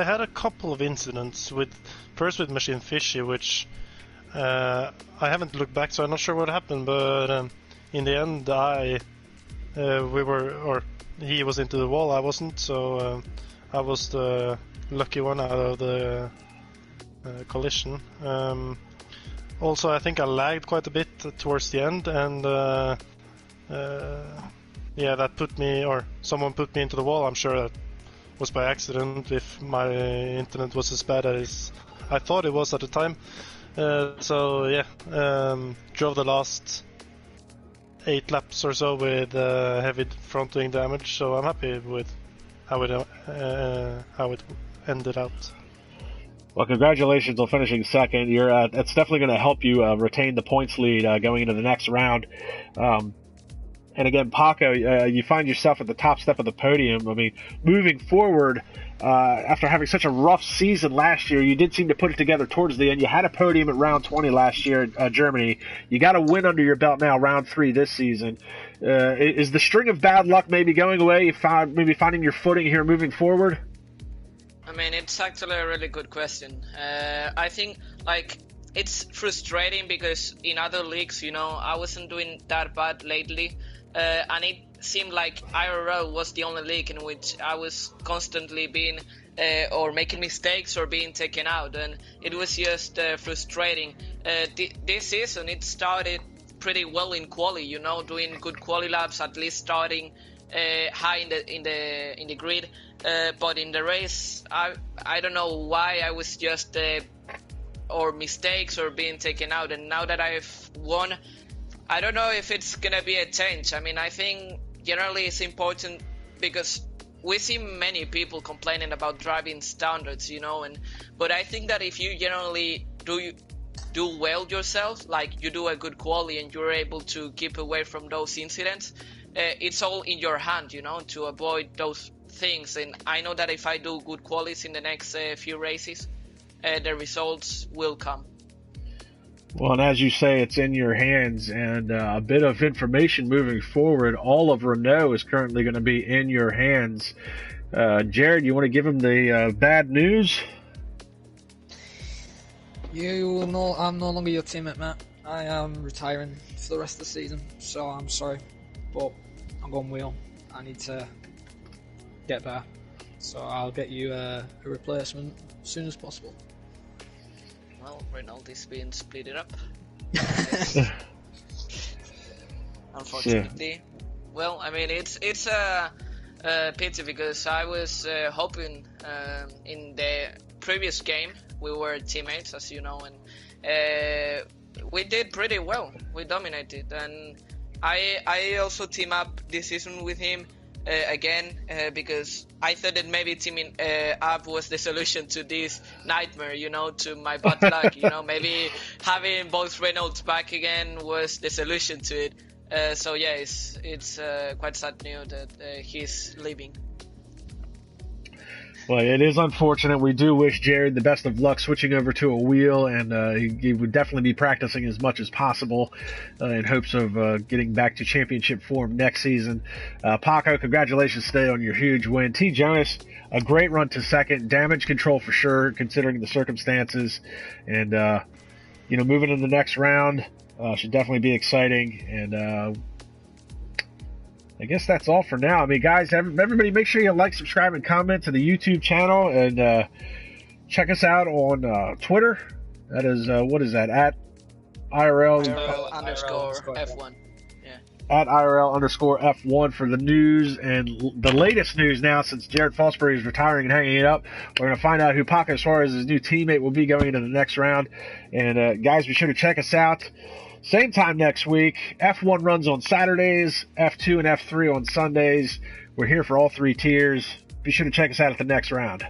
had a couple of incidents first with Machine Fishy, which I haven't looked back, so I'm not sure what happened. But in the end, he was into the wall. I wasn't, so I was the lucky one out of the collision. Also, I think I lagged quite a bit towards the end, and that put me, or someone put me into the wall. I'm sure that was by accident, if my internet was as bad as I thought it was at the time. Drove the last 8 laps or so with heavy front wing damage, so I'm happy with how it ended out. Well, congratulations on finishing second. That's definitely going to help you retain the points lead going into the next round. And again, Paco, you find yourself at the top step of the podium. I mean, moving forward, after having such a rough season last year, you did seem to put it together towards the end. You had a podium at round 20 last year at Germany. You got a win under your belt now, round 3 this season. Is the string of bad luck maybe going away? Maybe finding your footing here moving forward? I mean, it's actually a really good question. I think, it's frustrating because in other leagues, I wasn't doing that bad lately. And it seemed like IRL was the only league in which I was constantly being or making mistakes or being taken out, and it was just frustrating. This season it started pretty well in quali, doing good quali laps, at least starting high in the grid. But in the race, I don't know why I was just or mistakes or being taken out, and now that I've won, I don't know if it's gonna be a change. I mean, I think generally it's important because we see many people complaining about driving standards, but I think that if you generally do well yourself, like you do a good quali and you're able to keep away from those incidents, it's all in your hand, to avoid those things. And I know that if I do good qualies in the next few races, the results will come. Well, and as you say, it's in your hands, and a bit of information moving forward. All of Renault is currently going to be in your hands. Jared, you want to give him the bad news? I'm no longer your teammate, Matt. I am retiring for the rest of the season, so I'm sorry, but I'm going wheel. I need to get better, so I'll get you a replacement as soon as possible. Well, Rinaldi's being split up. Unfortunately. Yeah. Well, I mean, it's pity, because I was hoping in the previous game we were teammates, as you know, and we did pretty well. We dominated, and I also team up this season with him again because I thought that maybe teaming up was the solution to this nightmare, you know, to my bad luck. You know, maybe having both Reynolds back again was the solution to it. So yeah, it's quite sad news that he's leaving. Well, it is unfortunate. We do wish Jared the best of luck switching over to a wheel, and he would definitely be practicing as much as possible in hopes of getting back to championship form next season. Paco, congratulations today on your huge win. T. Jonas, a great run to second. Damage control for sure, considering the circumstances. And, moving into the next round should definitely be exciting. And I guess that's all for now. I mean, guys, everybody make sure you like, subscribe, and comment to the YouTube channel, and check us out on Twitter. That is, what is that? At IRL underscore F1. Yeah. At IRL underscore F1 for the news and the latest news now, since Jared Fosbury is retiring and hanging it up. We're going to find out who Paco Suarez's new teammate will be going into the next round. And guys, be sure to check us out. Same time next week. F1 runs on Saturdays, F2 and F3 on Sundays. We're here for all three tiers. Be sure to check us out at the next round.